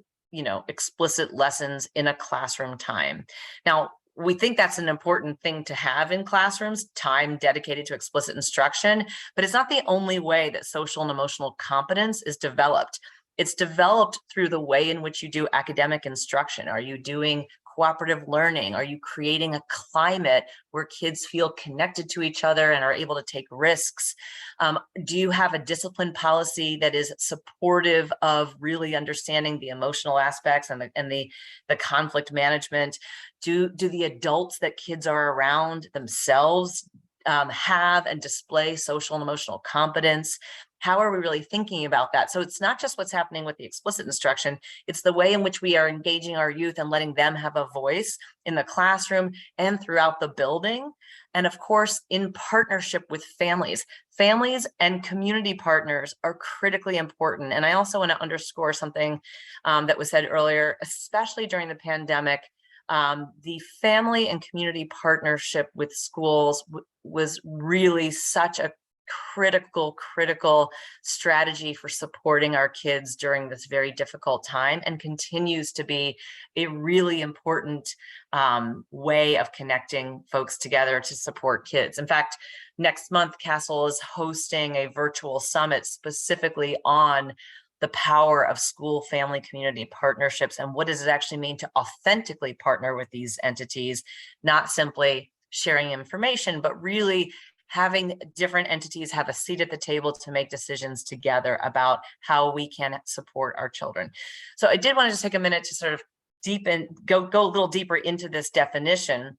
explicit lessons in a classroom time. Now, we think that's an important thing to have in classrooms, time dedicated to explicit instruction, but it's not the only way that social and emotional competence is developed. It's developed through the way in which you do academic instruction. Are you doing cooperative learning? Are you creating a climate where kids feel connected to each other and are able to take risks? Do you have a discipline policy that is supportive of really understanding the emotional aspects and the conflict management? Do the adults that kids are around themselves have and display social and emotional competence? How are we really thinking about that? So it's not just what's happening with the explicit instruction, it's the way in which we are engaging our youth and letting them have a voice in the classroom and throughout the building. And of course, in partnership with families. Families and community partners are critically important. And I also want to underscore something that was said earlier, especially during the pandemic. The family and community partnership with schools was really such a critical strategy for supporting our kids during this very difficult time, and continues to be a really important way of connecting folks together to support kids. In fact, next month, Castle is hosting a virtual summit specifically on the power of school, family, community partnerships, and what does it actually mean to authentically partner with these entities, not simply sharing information, but really having different entities have a seat at the table to make decisions together about how we can support our children. So I did want to just take a minute to sort of go a little deeper into this definition.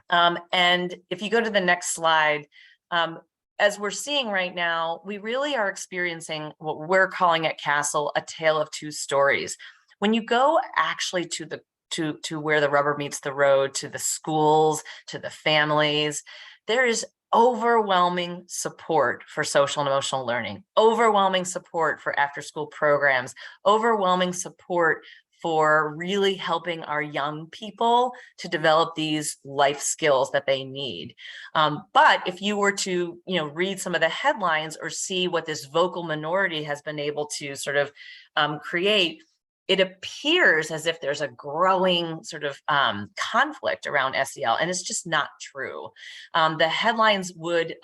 And if you go to the next slide, as we're seeing right now, we really are experiencing what we're calling at Castle a tale of 2 stories. When you go actually to where the rubber meets the road, to the schools, to the families, there is overwhelming support for social and emotional learning, overwhelming support for after-school programs, overwhelming support for really helping our young people to develop these life skills that they need. But if you were to, read some of the headlines or see what this vocal minority has been able to sort of create, it appears as if there's a growing sort of conflict around SEL, and it's just not true. The headlines would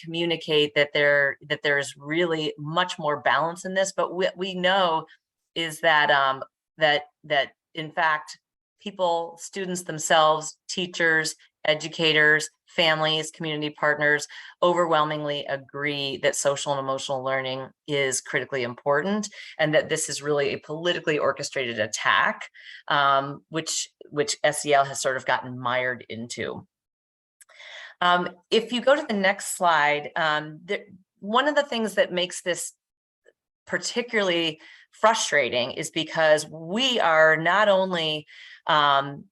communicate that there's really much more balance in this, but what we know is that that in fact people, students themselves, teachers, educators, families, community partners overwhelmingly agree that social and emotional learning is critically important, and that this is really a politically orchestrated attack, which SEL has sort of gotten mired into. If you go to the next slide, one of the things that makes this particularly frustrating is because we are not only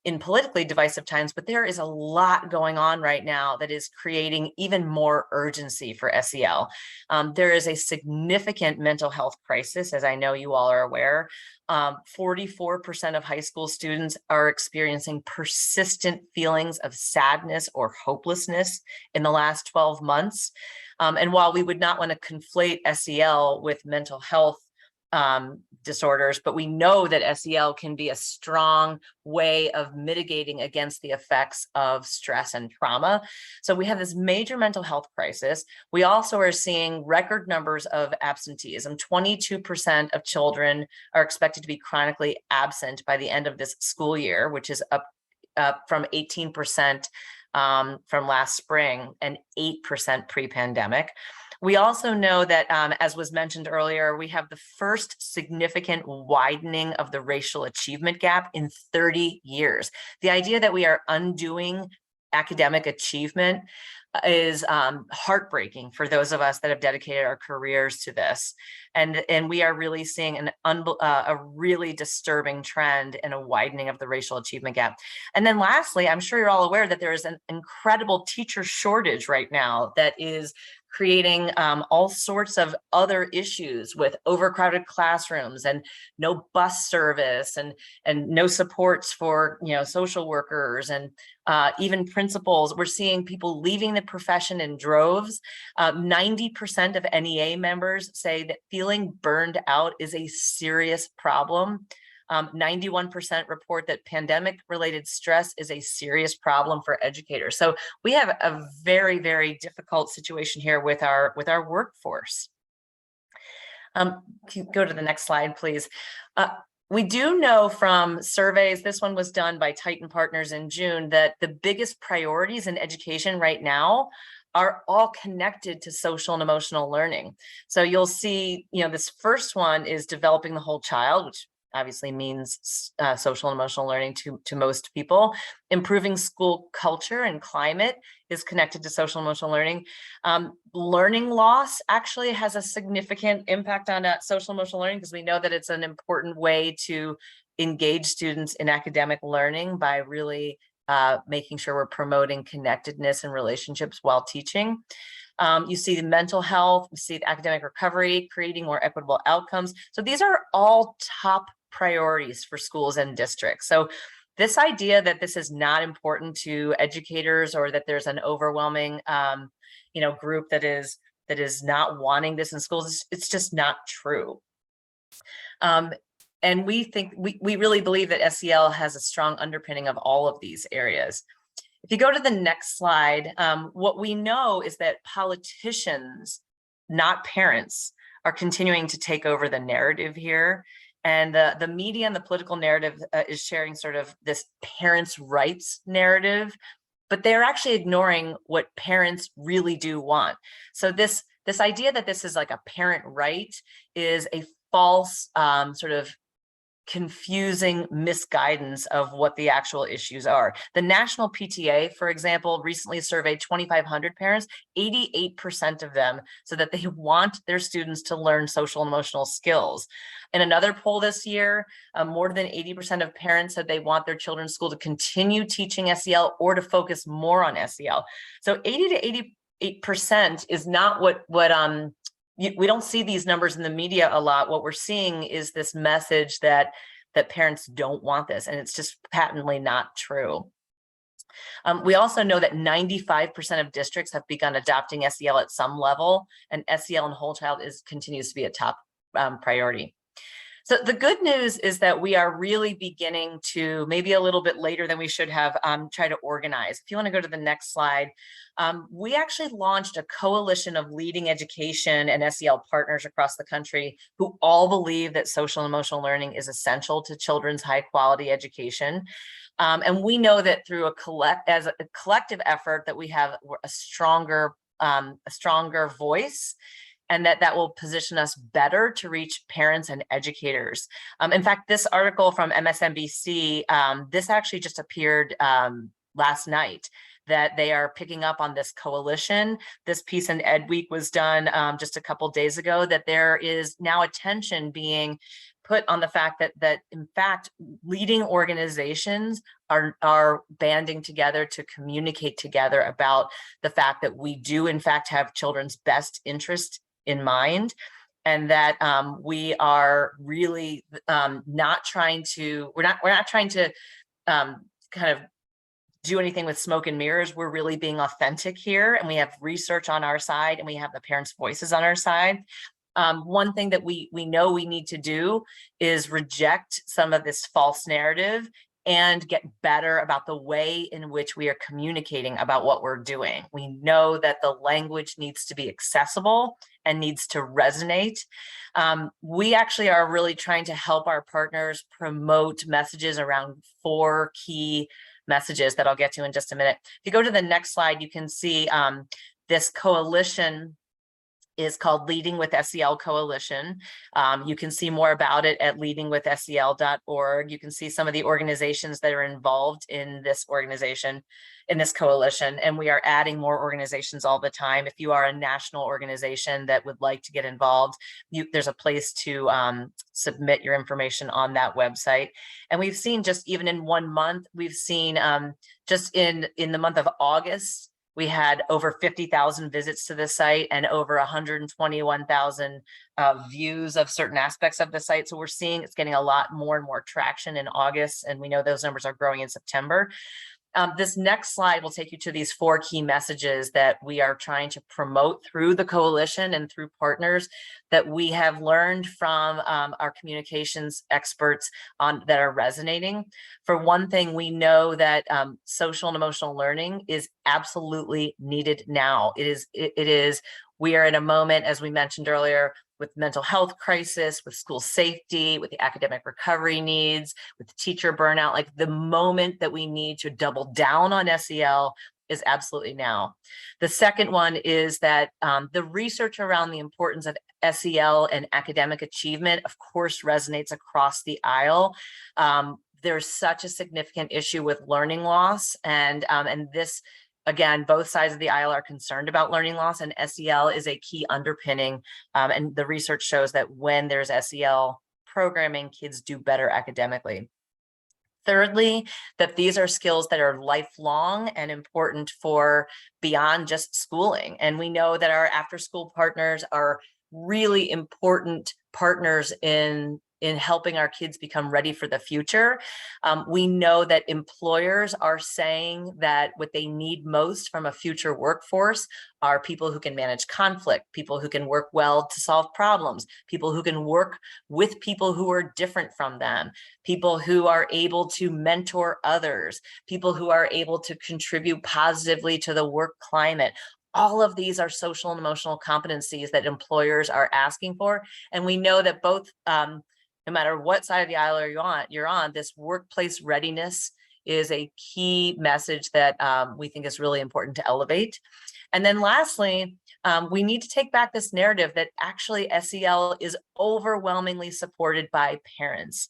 in politically divisive times, but there is a lot going on right now that is creating even more urgency for SEL. There is a significant mental health crisis, as I know you all are aware. 44% of high school students are experiencing persistent feelings of sadness or hopelessness in the last 12 months. And while we would not want to conflate SEL with mental health disorders, but we know that SEL can be a strong way of mitigating against the effects of stress and trauma. So we have this major mental health crisis. We also are seeing record numbers of absenteeism. 22% of children are expected to be chronically absent by the end of this school year, which is up from 18% from last spring and 8% pre-pandemic. We also know that, as was mentioned earlier, we have the first significant widening of the racial achievement gap in 30 years. The idea that we are undoing academic achievement is heartbreaking for those of us that have dedicated our careers to this. And we are really seeing a really disturbing trend in a widening of the racial achievement gap. And then lastly, I'm sure you're all aware that there is an incredible teacher shortage right now that is creating all sorts of other issues with overcrowded classrooms and no bus service and no supports for social workers and even principals. We're seeing people leaving the profession in droves. 90% of NEA members say that feeling burned out is a serious problem. 91% report that pandemic-related stress is a serious problem for educators. So we have a very, very difficult situation here with our workforce. Can you go to the next slide, please? We do know from surveys, this one was done by Titan Partners in June, that the biggest priorities in education right now are all connected to social and emotional learning. So you'll see, this first one is developing the whole child, which obviously means social and emotional learning to most people. Improving school culture and climate is connected to social and emotional learning. Learning loss actually has a significant impact on social and emotional learning, because we know that it's an important way to engage students in academic learning by really making sure we're promoting connectedness and relationships while teaching. You see the mental health, you see the academic recovery, creating more equitable outcomes. So these are all top priorities for schools and districts. So this idea that this is not important to educators, or that there's an overwhelming group that is not wanting this in schools, it's just not true. And we really believe that SEL has a strong underpinning of all of these areas. If you go to the next slide, what we know is that politicians, not parents, are continuing to take over the narrative here. And the media and the political narrative is sharing sort of this parents' rights narrative, but they're actually ignoring what parents really do want. So this idea that this is like a parent right is a false sort of confusing misguidance of what the actual issues are. The National PTA, for example, recently surveyed 2,500 parents. 88% of them said that they want their students to learn social and emotional skills. In another poll this year, more than 80% of parents said they want their children's school to continue teaching SEL or to focus more on SEL. So 80 to 88% is not what we don't see these numbers in the media a lot. What we're seeing is this message that parents don't want this, and it's just patently not true. We also know that 95% of districts have begun adopting SEL at some level, and SEL and whole child continues to be a top priority. So the good news is that we are really beginning to, maybe a little bit later than we should have, try to organize. If you want to go to the next slide, we actually launched a coalition of leading education and SEL partners across the country who all believe that social and emotional learning is essential to children's high quality education. And we know that through a collective effort that we have a stronger voice, and that will position us better to reach parents and educators. In fact, this article from MSNBC, this actually just appeared last night, that they are picking up on this coalition. This piece in Ed Week was done just a couple days ago, that there is now attention being put on the fact that in fact, leading organizations are banding together to communicate together about the fact that we do in fact have children's best interest in mind, and that we are really not trying to, we're not trying to kind of do anything with smoke and mirrors. We're really being authentic here, and we have research on our side, and we have the parents' voices on our side. One thing that we know we need to do is reject some of this false narrative and get better about the way in which we are communicating about what we're doing. We know that the language needs to be accessible and needs to resonate. We actually are really trying to help our partners promote messages around 4 key messages that I'll get to in just a minute. If you go to the next slide, you can see this coalition is called Leading with SEL Coalition. You can see more about it at leadingwithsel.org. You can see some of the organizations that are involved in this organization, in this coalition, and we are adding more organizations all the time. If you are a national organization that would like to get involved, there's a place to submit your information on that website. And we've seen, just even in 1 month, we've seen just in the month of August, we had over 50,000 visits to the site and over 121,000 views of certain aspects of the site. So we're seeing it's getting a lot more and more traction in August, and we know those numbers are growing in September. This next slide will take you to these 4 key messages that we are trying to promote through the coalition and through partners that we have learned from our communications experts that are resonating. For one thing, we know that social and emotional learning is absolutely needed now. We are in a moment, as we mentioned earlier, with mental health crisis, with school safety, with the academic recovery needs, with the teacher burnout. Like, the moment that we need to double down on SEL is absolutely now. The second one is that the research around the importance of SEL and academic achievement, of course, resonates across the aisle. There's such a significant issue with learning loss, and this, again, both sides of the aisle are concerned about learning loss, and SEL is a key underpinning. And the research shows that when there's SEL programming, kids do better academically. Thirdly, that these are skills that are lifelong and important for beyond just schooling. And we know that our after-school partners are really important partners in helping our kids become ready for the future. We know that employers are saying that what they need most from a future workforce are people who can manage conflict, people who can work well to solve problems, people who can work with people who are different from them, people who are able to mentor others, people who are able to contribute positively to the work climate. All of these are social and emotional competencies that employers are asking for. And we know that both, no matter what side of the aisle you're on, this workplace readiness is a key message that we think is really important to elevate. And then lastly, we need to take back this narrative that actually SEL is overwhelmingly supported by parents.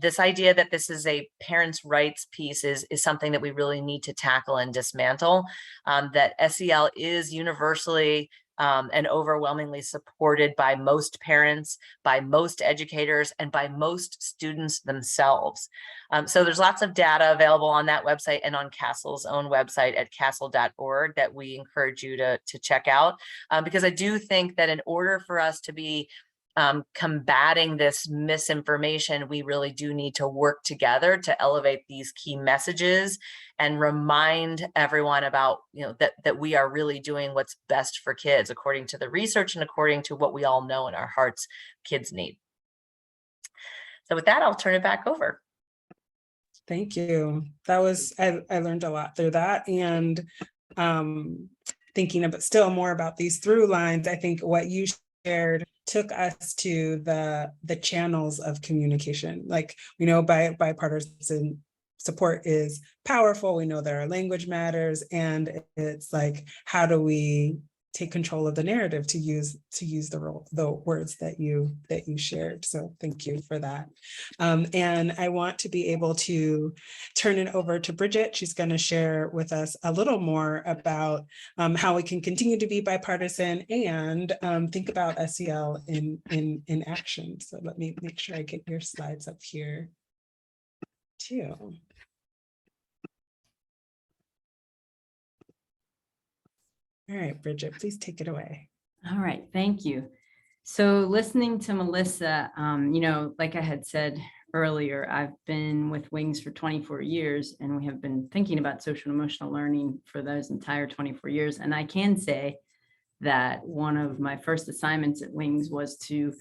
This idea that this is a parents' rights piece is something that we really need to tackle and dismantle, that SEL is universally and overwhelmingly supported by most parents, by most educators, and by most students themselves. So there's lots of data available on that website and on CASEL's own website at casel.org that we encourage you to check out, because I do think that in order for us to be combating this misinformation, we really do need to work together to elevate these key messages and remind everyone about, that we are really doing what's best for kids according to the research and according to what we all know in our hearts kids need. So with that, I'll turn it back over. Thank you. That was, I learned a lot through that. And thinking about still more about these through lines, I think what you shared took us to the channels of communication. Like, we know bipartisan support is powerful. We know there are language matters, and it's like, how do we take control of the narrative, to use the words that you shared. So thank you for that. And I want to be able to turn it over to Bridget. She's going to share with us a little more about how we can continue to be bipartisan and think about SEL in action. So let me make sure I get your slides up here too. All right, Bridget, please take it away. All right, thank you. So listening to Melissa, you know, like I had said earlier, I've been with Wings for 24 years, and we have been thinking about social and emotional learning for those entire 24 years. And I can say that one of my first assignments at Wings was to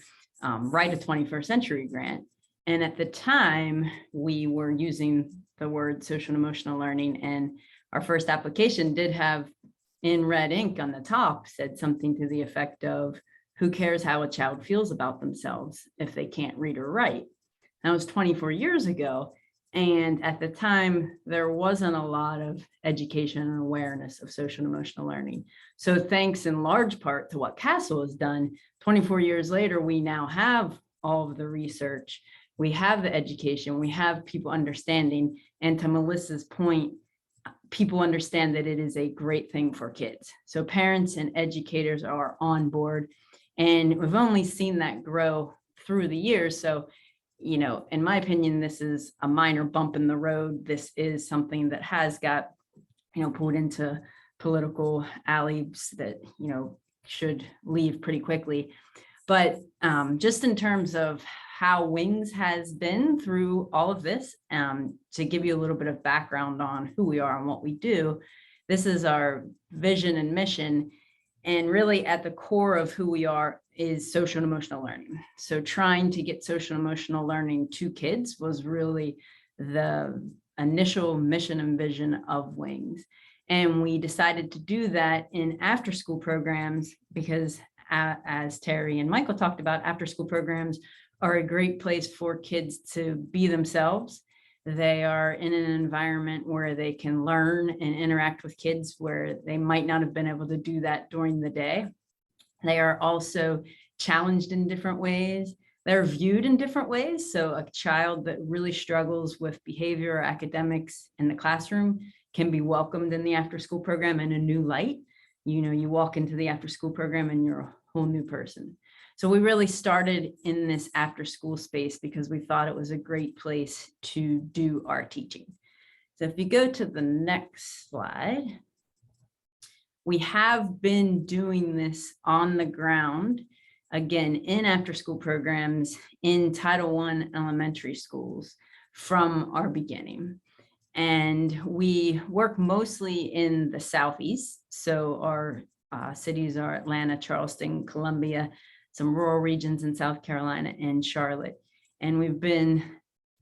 write a 21st century grant. And at the time, we were using the word social and emotional learning, and our first application did have, in red ink on the top, said something to the effect of, who cares how a child feels about themselves if they can't read or write? That was 24 years ago. And at the time, there wasn't a lot of education and awareness of social and emotional learning. So thanks in large part to what CASEL has done, 24 years later, we now have all of the research, we have the education, we have people understanding. And to Melissa's point, people understand that it is a great thing for kids. So parents and educators are on board, and we've only seen that grow through the years. So, you know, in my opinion, this is a minor bump in the road. This is something that has got, you know, pulled into political alleys that, you know, should leave pretty quickly. But just in terms of how Wings has been through all of this, to give you a little bit of background on who we are and what we do, this is our vision and mission. And really at the core of who we are is social and emotional learning. So trying to get social and emotional learning to kids was really the initial mission and vision of Wings. And we decided to do that in after school programs because as Terry and Michael talked about, after school programs are a great place for kids to be themselves. They are in an environment where they can learn and interact with kids where they might not have been able to do that during the day. They are also challenged in different ways. They're viewed in different ways. So a child that really struggles with behavior or academics in the classroom can be welcomed in the after school program in a new light. You know, you walk into the after school program and you're a whole new person. So we really started in this after school space because we thought it was a great place to do our teaching. So if you go to the next slide, we have been doing this on the ground, again, in after school programs in Title I elementary schools from our beginning. And we work mostly in the Southeast. So our cities are Atlanta, Charleston, Columbia, some rural regions in South Carolina and Charlotte. And we've been,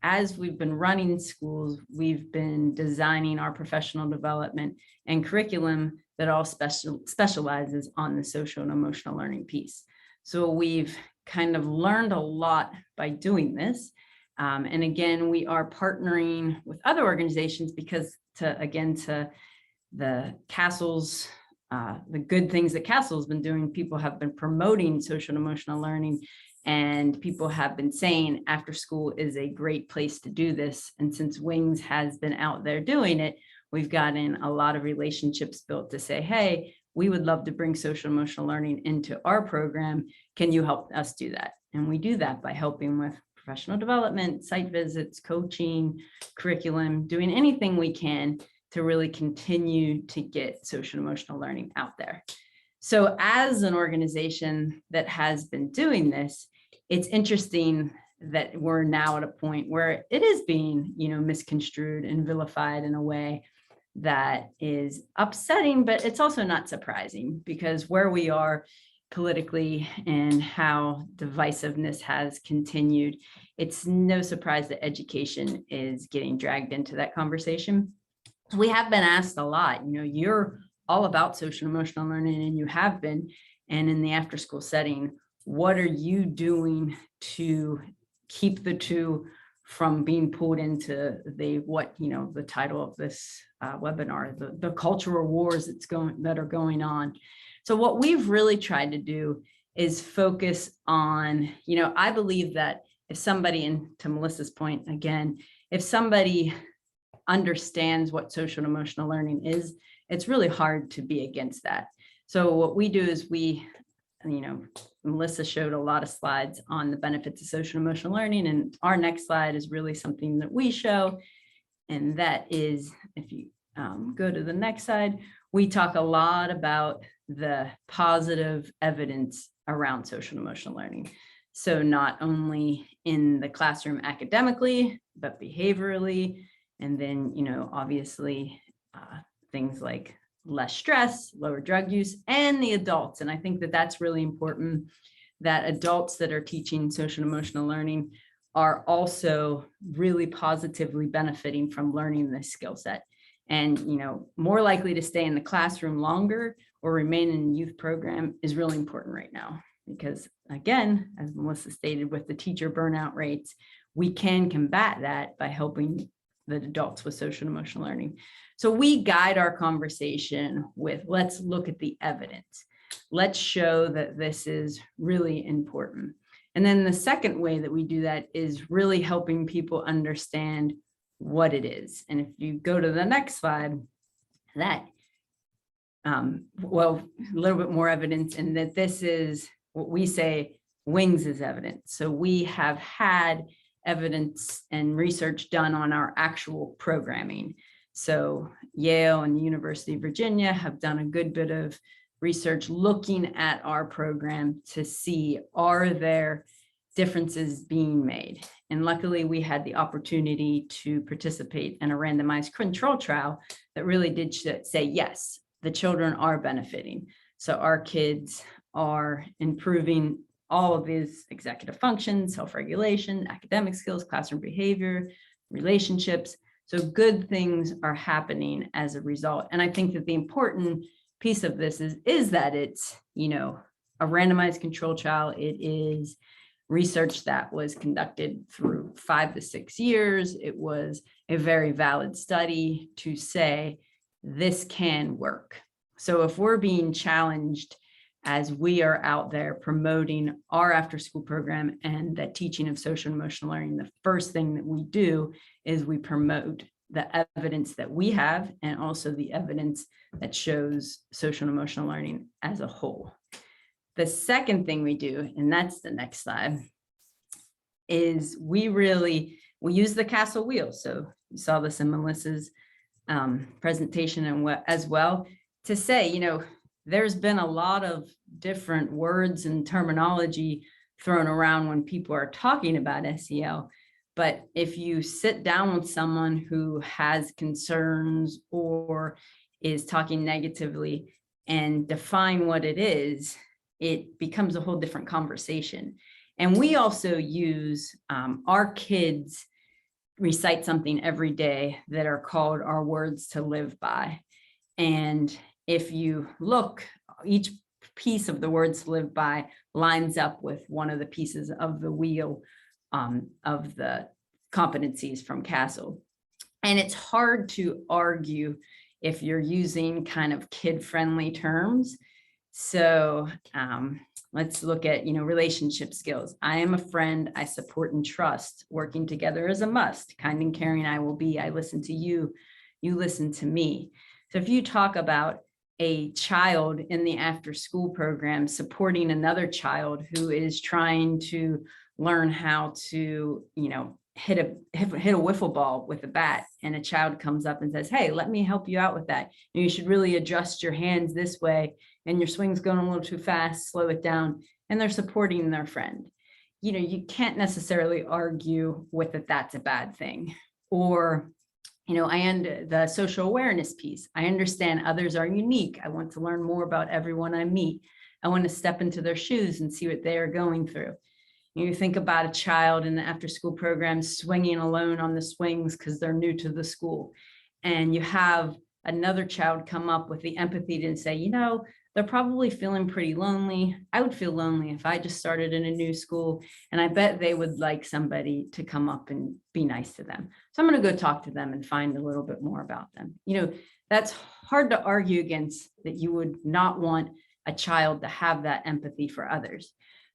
as we've been running schools, we've been designing our professional development and curriculum that all specializes on the social and emotional learning piece. So we've kind of learned a lot by doing this. And again, we are partnering with other organizations because to the CASEL's, the good things that CASEL's been doing, people have been promoting social and emotional learning, and people have been saying after school is a great place to do this. And since Wings has been out there doing it, we've gotten a lot of relationships built to say, hey, we would love to bring social and emotional learning into our program. Can you help us do that? And we do that by helping with professional development, site visits, coaching, curriculum, doing anything we can to really continue to get social and emotional learning out there. So as an organization that has been doing this, it's interesting that we're now at a point where it is being, you know, misconstrued and vilified in a way that is upsetting, but it's also not surprising because where we are, politically and how divisiveness has continued, it's no surprise that education is getting dragged into that conversation. We have been asked a lot, you're all about social emotional learning, and you have been, and in the after school setting, what are you doing to keep the two from being pulled into the title of this webinar, the cultural wars that are going on. So what we've really tried to do is focus on, I believe that if somebody, and to Melissa's point again, if somebody understands what social and emotional learning is, it's really hard to be against that. So what we do is Melissa showed a lot of slides on the benefits of social and emotional learning, and our next slide is really something that we show, and that is, if you go to the next slide, we talk a lot about the positive evidence around social and emotional learning. So not only in the classroom academically, but behaviorally, and then, obviously things like less stress, lower drug use, and the adults. And I think that that's really important, that adults that are teaching social and emotional learning are also really positively benefiting from learning this skill set, and more likely to stay in the classroom longer or remain in a youth program is really important right now. Because again, as Melissa stated, with the teacher burnout rates, we can combat that by helping the adults with social and emotional learning. So we guide our conversation with, let's look at the evidence. Let's show that this is really important. And then the second way that we do that is really helping people understand what it is. And if you go to the next slide, that, a little bit more evidence, and that this is what we say WINGS is evidence. So we have had evidence and research done on our actual programming. So Yale and the University of Virginia have done a good bit of research looking at our program to see, are there differences being made? And luckily we had the opportunity to participate in a randomized control trial that really did say, yes, the children are benefiting. So our kids are improving all of these executive functions, self-regulation, academic skills, classroom behavior, relationships. So good things are happening as a result. And I think that the important piece of this is that it's, a randomized control trial. It is research that was conducted through 5 to 6 years. It was a very valid study to say this can work. So if we're being challenged as we are out there promoting our after school program and the teaching of social and emotional learning, the first thing that we do is we promote the evidence that we have, and also the evidence that shows social and emotional learning as a whole. The second thing we do, and that's the next slide, is we use the Castle wheel. So you saw this in Melissa's presentation and as well, to say, there's been a lot of different words and terminology thrown around when people are talking about SEL. But if you sit down with someone who has concerns or is talking negatively and define what it is, it becomes a whole different conversation. And we also use our kids recite something every day that are called our words to live by. And if you look, each piece of the words to live by lines up with one of the pieces of the wheel of the competencies from Castle. And it's hard to argue if you're using kind of kid-friendly terms. So let's look at, relationship skills. I am a friend, I support and trust. Working together is a must. Kind and caring I will be. I listen to you, you listen to me. So if you talk about a child in the after school program supporting another child who is trying to learn how to, hit a wiffle ball with a bat, and a child comes up and says, hey, let me help you out with that. You should really adjust your hands this way, and your swing's going a little too fast, slow it down. And they're supporting their friend. You can't necessarily argue with that that's a bad thing. Or, the social awareness piece. I understand others are unique. I want to learn more about everyone I meet. I want to step into their shoes and see what they are going through. You think about a child in the after school program swinging alone on the swings because they're new to the school. And you have another child come up with the empathy to say, you know, they're probably feeling pretty lonely. I would feel lonely if I just started in a new school, and I bet they would like somebody to come up and be nice to them. So I'm going to go talk to them and find a little bit more about them. You know, that's hard to argue against, that you would not want a child to have that empathy for others.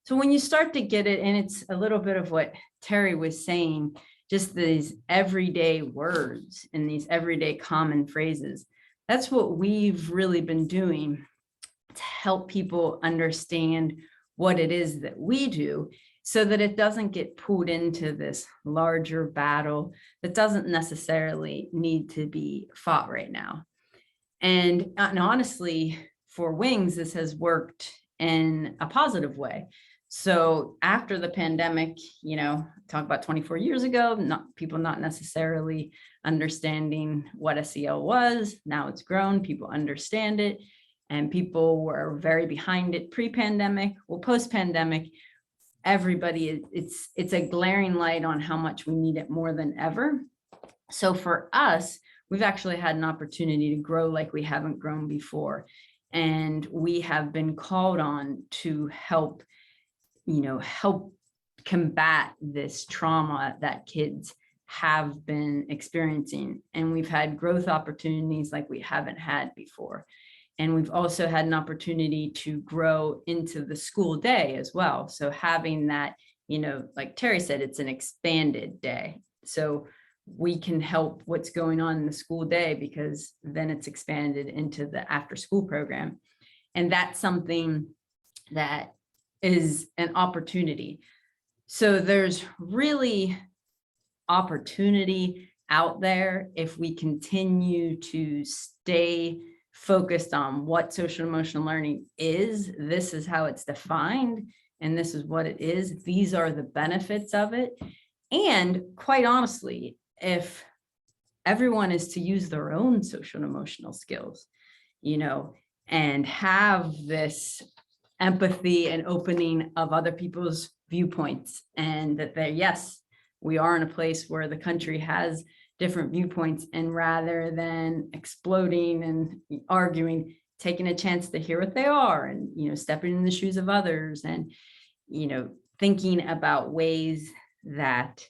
So when you start to get it, and it's a little bit of what Terry was saying, just these everyday words and these everyday common phrases, that's what we've really been doing to help people understand what it is that we do, so that it doesn't get pulled into this larger battle that doesn't necessarily need to be fought right now. And honestly, for Wings, this has worked in a positive way. So after the pandemic, you know, talk about 24 years ago, people not necessarily understanding what SEL was. Now it's grown, people understand it, and people were very behind it pre-pandemic. Well, post-pandemic, everybody, it's a glaring light on how much we need it more than ever. So for us, we've actually had an opportunity to grow like we haven't grown before. And we have been called on to help, you know, help combat this trauma that kids have been experiencing. And we've had growth opportunities like we haven't had before. And we've also had an opportunity to grow into the school day as well. So having that, you know, like Terry said, it's an expanded day. So we can help what's going on in the school day, because then it's expanded into the after school program. And that's something that is an opportunity. So there's really opportunity out there if we continue to stay focused on what social emotional learning is. This is how it's defined, and this is what it is. These are the benefits of it. And quite honestly, if everyone is to use their own social and emotional skills, you know, and have this empathy and opening of other people's viewpoints, and that they, yes, we are in a place where the country has different viewpoints, and rather than exploding and arguing, taking a chance to hear what they are, and, you know, stepping in the shoes of others, and, you know, thinking about ways that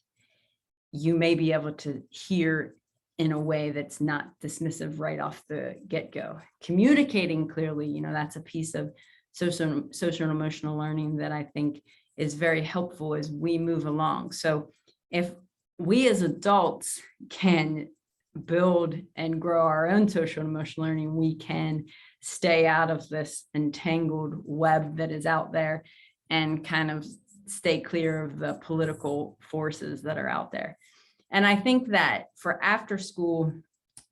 you may be able to hear in a way that's not dismissive right off the get-go. Communicating clearly, you know, that's a piece of social and emotional learning that I think is very helpful as we move along. So if we as adults can build and grow our own social and emotional learning, we can stay out of this entangled web that is out there and kind of stay clear of the political forces that are out there. And I think that for after school,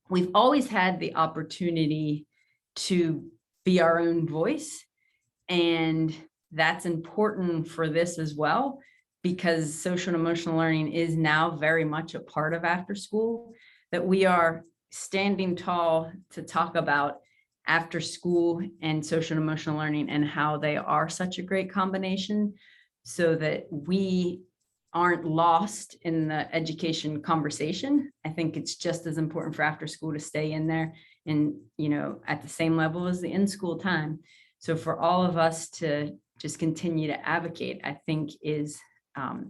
we've always had the opportunity to be our own voice. And that's important for this as well, because social and emotional learning is now very much a part of after school, that we are standing tall to talk about after school and social and emotional learning and how they are such a great combination, so that we aren't lost in the education conversation. I think it's just as important for after school to stay in there and, you know, at the same level as the in-school time. So for all of us to just continue to advocate, I think is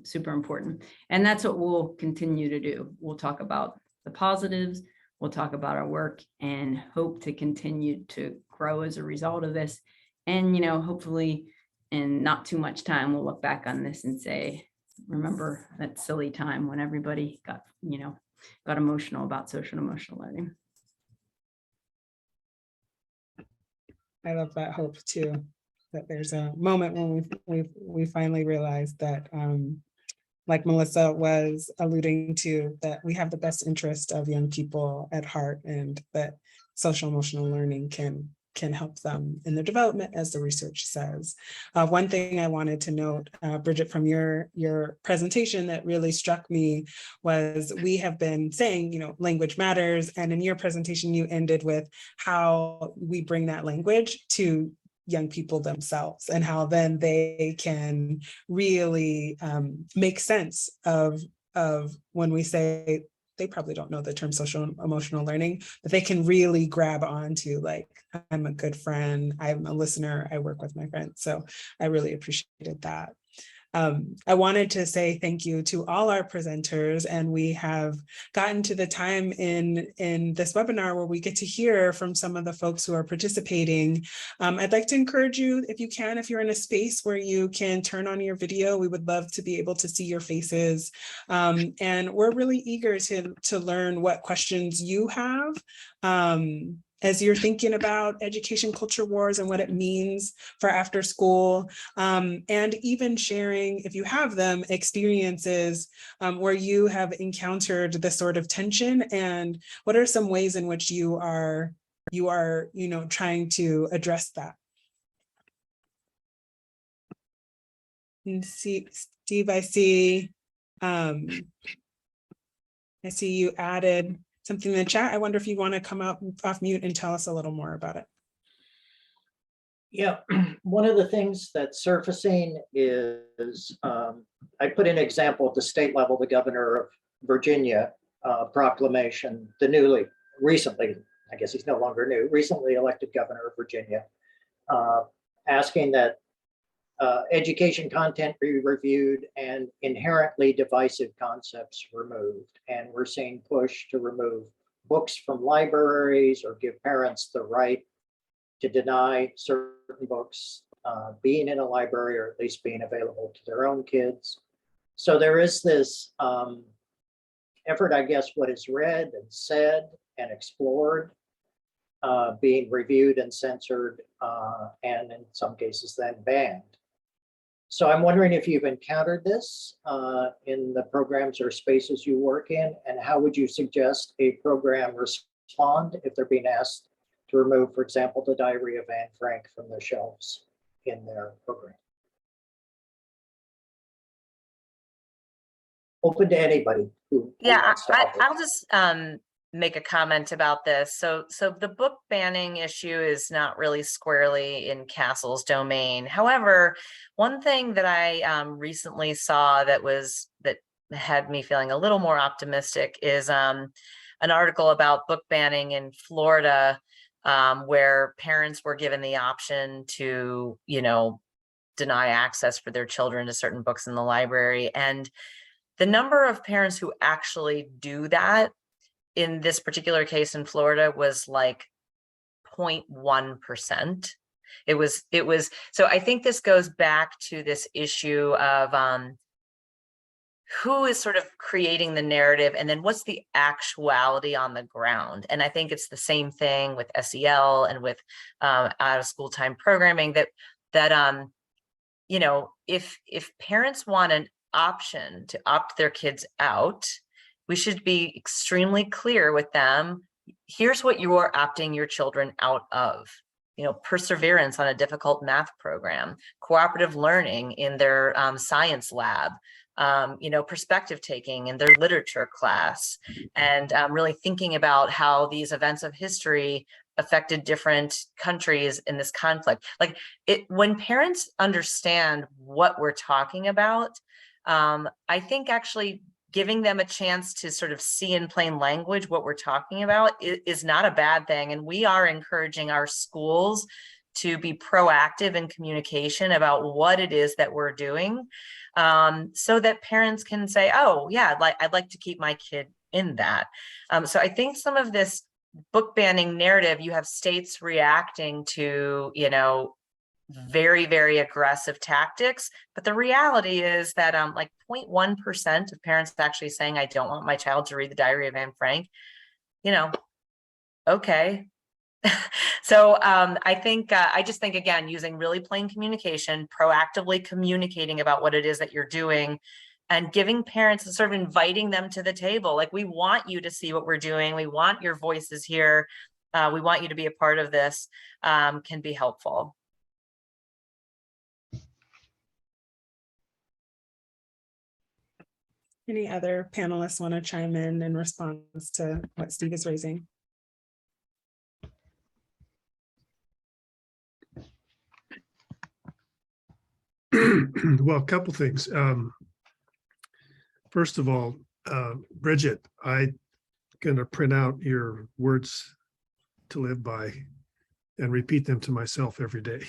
super important. And that's what we'll continue to do. We'll talk about the positives, we'll talk about our work, and hope to continue to grow as a result of this. And, you know, hopefully in not too much time, we'll look back on this and say, remember that silly time when everybody got, you know, got emotional about social and emotional learning. I love that hope too, that there's a moment when we finally realize that, like Melissa was alluding to, that we have the best interest of young people at heart, and that social emotional learning can help them in their development, as the research says. One thing I wanted to note, Bridget, from your presentation that really struck me was, we have been saying, you know, language matters. And in your presentation, you ended with how we bring that language to young people themselves, and how then they can really make sense of when we say, they probably don't know the term social emotional learning, but they can really grab onto, like, I'm a good friend, I'm a listener, I work with my friends. So I really appreciated that. I wanted to say thank you to all our presenters, and we have gotten to the time in this webinar where we get to hear from some of the folks who are participating. I'd like to encourage you, if you can, if you're in a space where you can turn on your video, we would love to be able to see your faces. And we're really eager to learn what questions you have. As you're thinking about education culture wars and what it means for after school, and even sharing, if you have them, experiences where you have encountered this sort of tension, and what are some ways in which you are trying to address that. And see, Steve, I see you added something in the chat. I wonder if you want to come out off mute and tell us a little more about it. Yeah, one of the things that's surfacing is, I put an example at the state level, the governor of Virginia proclamation, the recently, I guess he's no longer new, recently elected governor of Virginia, asking that education content be reviewed and inherently divisive concepts removed. And we're seeing push to remove books from libraries or give parents the right to deny certain books being in a library, or at least being available to their own kids. So there is this effort, I guess, what is read and said and explored being reviewed and censored, and in some cases then banned. So I'm wondering if you've encountered this in the programs or spaces you work in, and how would you suggest a program respond if they're being asked to remove, for example, the Diary of Anne Frank from the shelves in their program? Open to anybody who wants to offer. I'll just make a comment about this. So the book banning issue is not really squarely in CASEL's domain. However, one thing that I recently saw that had me feeling a little more optimistic is an article about book banning in Florida, where parents were given the option to, deny access for their children to certain books in the library. And the number of parents who actually do that in this particular case in Florida was like 0.1%. It was, so I think this goes back to this issue of who is sort of creating the narrative, and then what's the actuality on the ground. And I think it's the same thing with SEL and with out of school time programming, that if parents want an option to opt their kids out, we should be extremely clear with them. Here's what you are opting your children out of. Perseverance on a difficult math program, cooperative learning in their science lab, perspective taking in their literature class, and really thinking about how these events of history affected different countries in this conflict. When parents understand what we're talking about, I think actually giving them a chance to sort of see in plain language what we're talking about is not a bad thing. And we are encouraging our schools to be proactive in communication about what it is that we're doing, so that parents can say, oh yeah, I'd like to keep my kid in that. So I think some of this book banning narrative, you have states reacting to, very, very aggressive tactics. But the reality is that 0.1% of parents actually saying, I don't want my child to read the Diary of Anne Frank, okay. So I just think, again, using really plain communication, proactively communicating about what it is that you're doing, and giving parents and sort of inviting them to the table. We want you to see what we're doing. We want your voices here. We want you to be a part of this, can be helpful. Any other panelists want to chime in response to what Steve is raising? Well, a couple things. First of all, Bridget, I'm going to print out your words to live by and repeat them to myself every day.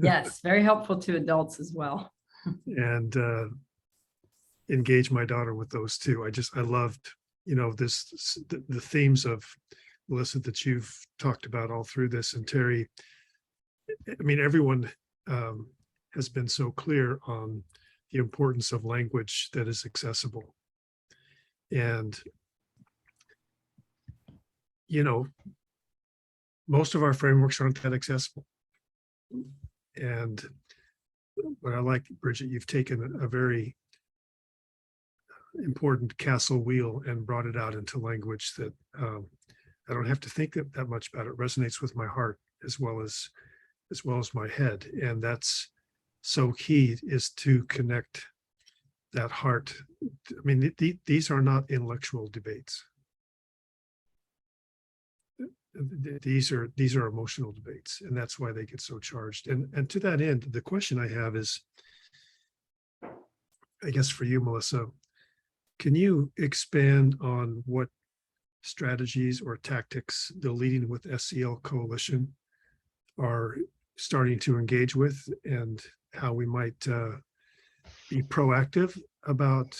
Yes, very helpful to adults as well. And engage my daughter with those too. I loved, the themes of Melissa that you've talked about all through this, and Terry. I mean, everyone has been so clear on the importance of language that is accessible. And, most of our frameworks aren't that accessible. And what I like, Bridget, you've taken a very important castle wheel and brought it out into language that I don't have to think that much about. It resonates with my heart as well as my head. And that's so key, is to connect that heart. I mean, these are not intellectual debates. These are emotional debates, and that's why they get so charged. And to that end, the question I have is, I guess for you, Melissa, can you expand on what strategies or tactics the Leading with SEL Coalition are starting to engage with, and how we might be proactive about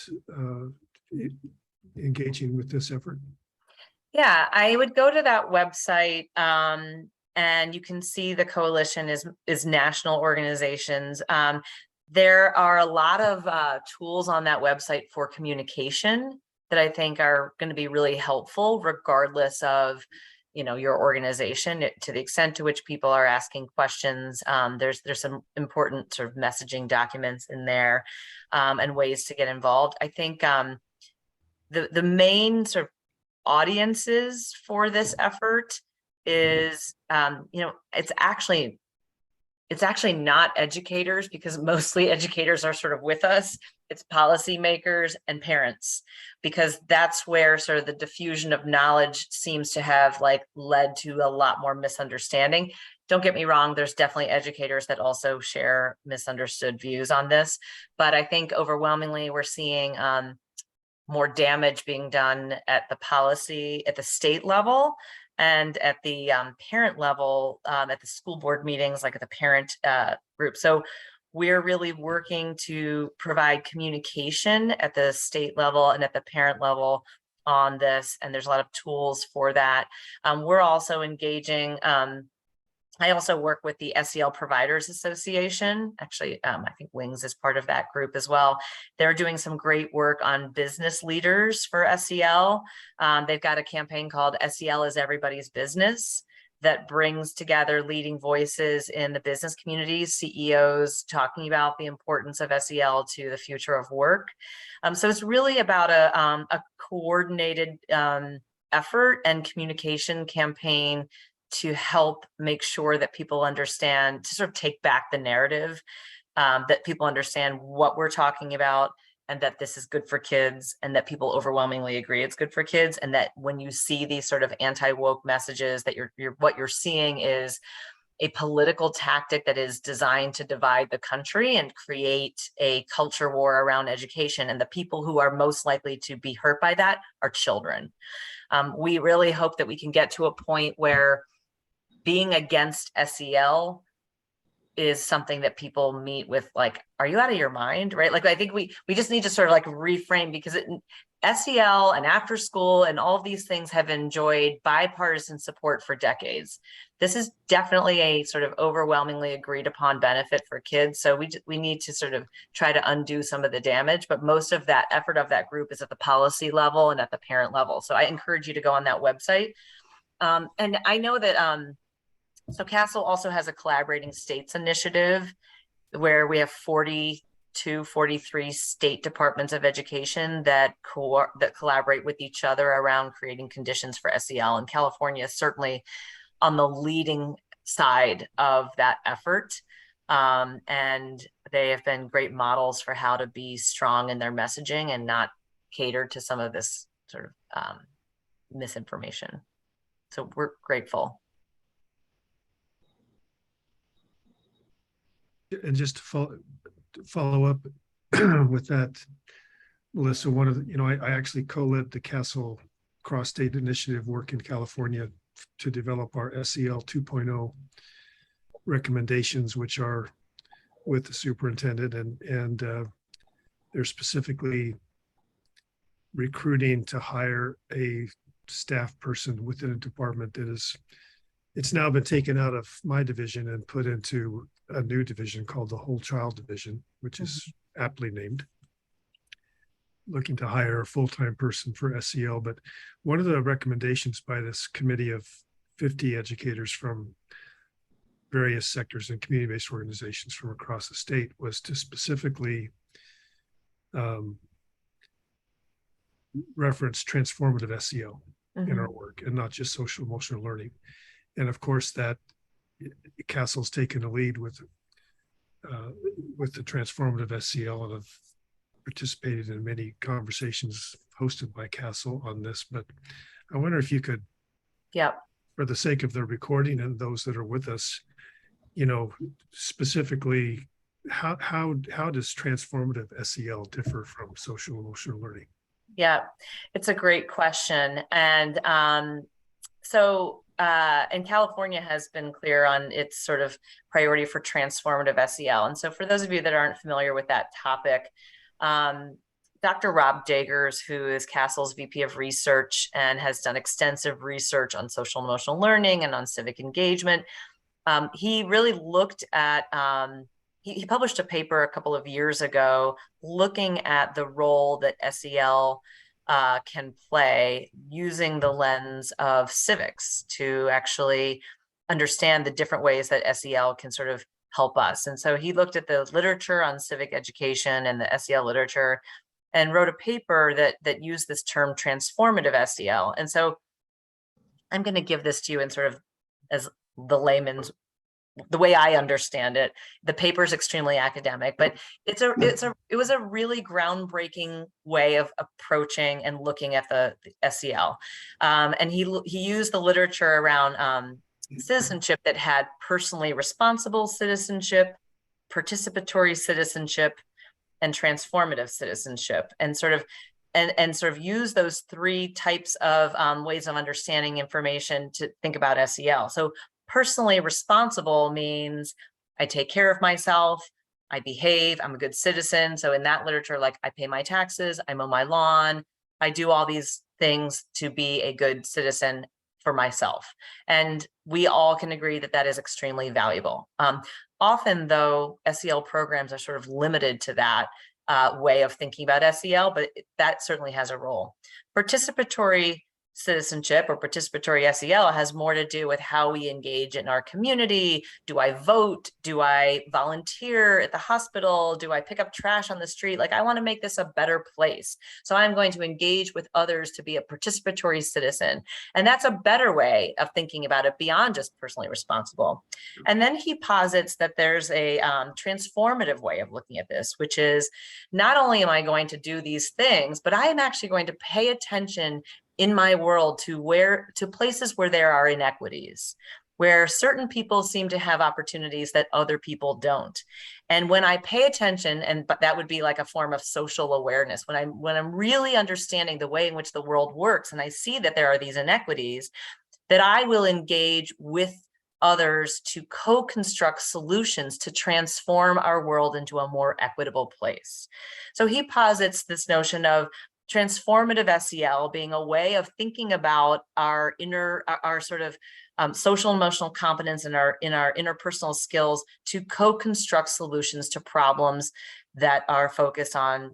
engaging with this effort? Yeah, I would go to that website, and you can see the coalition is national organizations. There are a lot of tools on that website for communication that I think are going to be really helpful, regardless of your organization. To the extent to which people are asking questions, there's some important sort of messaging documents in there, and ways to get involved. I think the main sort of audiences for this effort is it's actually not educators, because mostly educators are sort of with us. It's policymakers and parents, because that's where sort of the diffusion of knowledge seems to have led to a lot more misunderstanding. Don't get me wrong, there's definitely educators that also share misunderstood views on this, but I think overwhelmingly we're seeing more damage being done at the state level, and at the parent level, at the school board meetings, like at the parent group. So we're really working to provide communication at the state level and at the parent level on this, and there's a lot of tools for that. We're also engaging. I also work with the SEL Providers Association. Actually, I think Wings is part of that group as well. They're doing some great work on business leaders for SEL. They've got a campaign called SEL is Everybody's Business that brings together leading voices in the business communities, CEOs, talking about the importance of SEL to the future of work. So it's really about a coordinated effort and communication campaign to help make sure that people understand, to sort of take back the narrative, that people understand what we're talking about, and that this is good for kids, and that people overwhelmingly agree it's good for kids. And that when you see these sort of anti-woke messages, that what you're seeing is a political tactic that is designed to divide the country and create a culture war around education. And the people who are most likely to be hurt by that are children. We really hope that we can get to a point where being against SEL is something that people meet with, are you out of your mind, right? I think we just need to sort of reframe, because SEL and after school and all of these things have enjoyed bipartisan support for decades. This is definitely a sort of overwhelmingly agreed upon benefit for kids. So we need to sort of try to undo some of the damage, but most of that effort of that group is at the policy level and at the parent level. So I encourage you to go on that website. And I know that so CASEL also has a collaborating states initiative where we have 43 state departments of education that collaborate with each other around creating conditions for SEL. And California is certainly on the leading side of that effort. And they have been great models for how to be strong in their messaging and not cater to some of this sort of misinformation. So we're grateful. And just to follow up with that, Melissa, one of the, I actually co-led the Castle Cross-State Initiative work in California to develop our SEL 2.0 recommendations, which are with the superintendent, and they're specifically recruiting to hire a staff person within a department that is, it's now been taken out of my division and put into a new division called the Whole Child Division, which is aptly named, looking to hire a full-time person for SEL. But one of the recommendations by this committee of 50 educators from various sectors and community-based organizations from across the state was to specifically reference transformative SEL in our work, and not just social emotional learning. And of course, that Castle's taken the lead with the transformative SEL, and have participated in many conversations hosted by Castle on this. But I wonder if you could, for the sake of the recording and those that are with us, specifically, how does transformative SEL differ from social emotional learning? Yeah, it's a great question. And and California has been clear on its sort of priority for transformative SEL. And so for those of you that aren't familiar with that topic, Dr. Rob Dagers, who is Castle's VP of Research and has done extensive research on social emotional learning and on civic engagement, he really looked at, he published a paper a couple of years ago looking at the role that SEL can play using the lens of civics to actually understand the different ways that SEL can sort of help us. And so he looked at the literature on civic education and the SEL literature and wrote a paper that used this term transformative SEL. And so I'm going to give this to you in sort of as the layman's, the way I understand it. The paper is extremely academic, but it was a really groundbreaking way of approaching and looking at the SEL. And he used the literature around citizenship that had personally responsible citizenship, participatory citizenship, and transformative citizenship, and sort of use those three types of ways of understanding information to think about SEL. So personally responsible means I take care of myself, I behave, I'm a good citizen. So in that literature, like I pay my taxes, I mow my lawn, I do all these things to be a good citizen for myself. And we all can agree that that is extremely valuable. Often though, SEL programs are sort of limited to that way of thinking about SEL, but that certainly has a role. Participatory citizenship or participatory SEL has more to do with how we engage in our community. Do I vote? Do I volunteer at the hospital? Do I pick up trash on the street? Like, I want to make this a better place. So I'm going to engage with others to be a participatory citizen. And that's a better way of thinking about it beyond just personally responsible. And then he posits that there's a transformative way of looking at this, which is not only am I going to do these things, but I am actually going to pay attention in my world to places where there are inequities, where certain people seem to have opportunities that other people don't. And when I pay attention, but that would be like a form of social awareness, when I'm really understanding the way in which the world works, and I see that there are these inequities, that I will engage with others to co-construct solutions to transform our world into a more equitable place. So he posits this notion of transformative SEL being a way of thinking about our sort of social and emotional competence and our interpersonal skills to co-construct solutions to problems that are focused on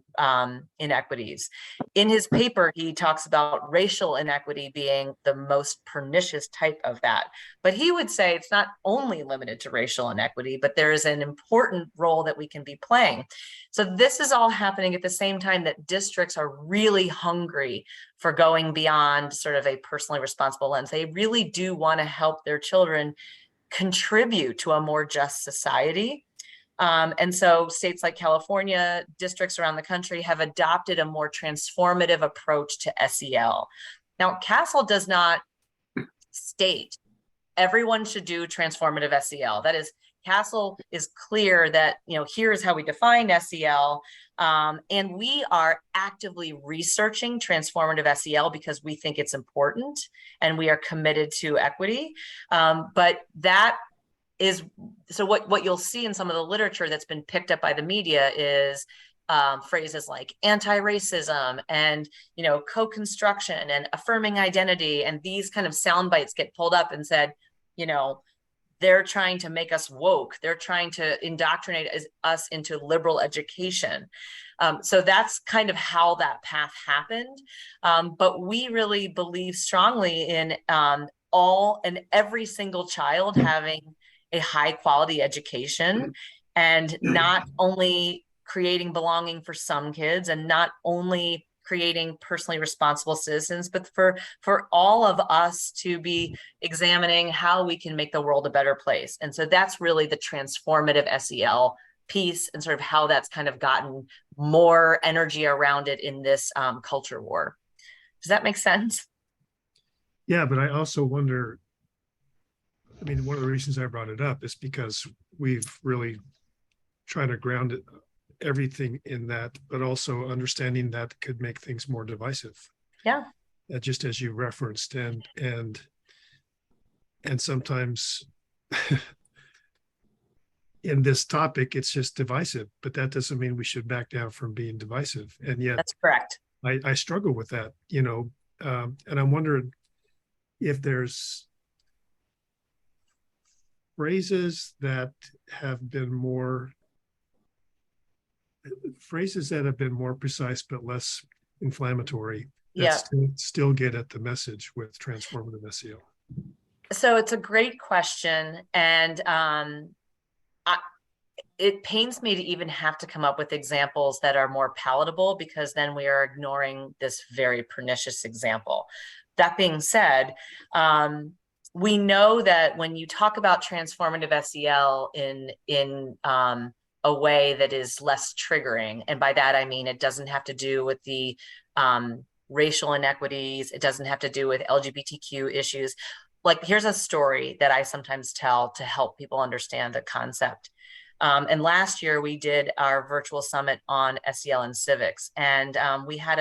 inequities. In his paper, he talks about racial inequity being the most pernicious type of that. But he would say it's not only limited to racial inequity, but there is an important role that we can be playing. So this is all happening at the same time that districts are really hungry for going beyond sort of a personally responsible lens. They really do want to help their children contribute to a more just society. And so states like California, districts around the country have adopted a more transformative approach to SEL. Now, Castle does not state everyone should do transformative SEL. That is Castle is clear that, here's how we define SEL. And we are actively researching transformative SEL because we think it's important and we are committed to equity. But that is, so what you'll see in some of the literature that's been picked up by the media is phrases like anti-racism and, co-construction and affirming identity. And these kind of sound bites get pulled up and said, they're trying to make us woke. They're trying to indoctrinate us into liberal education. So that's kind of how that path happened. But we really believe strongly in all and every single child having a high quality education, and not only creating belonging for some kids and not only creating personally responsible citizens, but for all of us to be examining how we can make the world a better place. And so that's really the transformative SEL piece, and sort of how that's kind of gotten more energy around it in this culture war. Does that make sense? Yeah, but I also wonder, I mean, one of the reasons I brought it up is because we've really tried to ground it, everything in that, but also understanding that could make things more divisive. Yeah. Just as you referenced, and sometimes in this topic, it's just divisive, but that doesn't mean we should back down from being divisive. And yet that's correct. I struggle with that, and I'm wondering if there's phrases that have been more precise but less inflammatory that still get at the message with transformative SEL. So it's a great question, and it pains me to even have to come up with examples that are more palatable, because then we are ignoring this very pernicious example. That being said, we know that when you talk about transformative SEL in a way that is less triggering, and by that I mean it doesn't have to do with the racial inequities, it doesn't have to do with LGBTQ issues. Like, here's a story that I sometimes tell to help people understand the concept. And last year we did our virtual summit on SEL and civics, and we had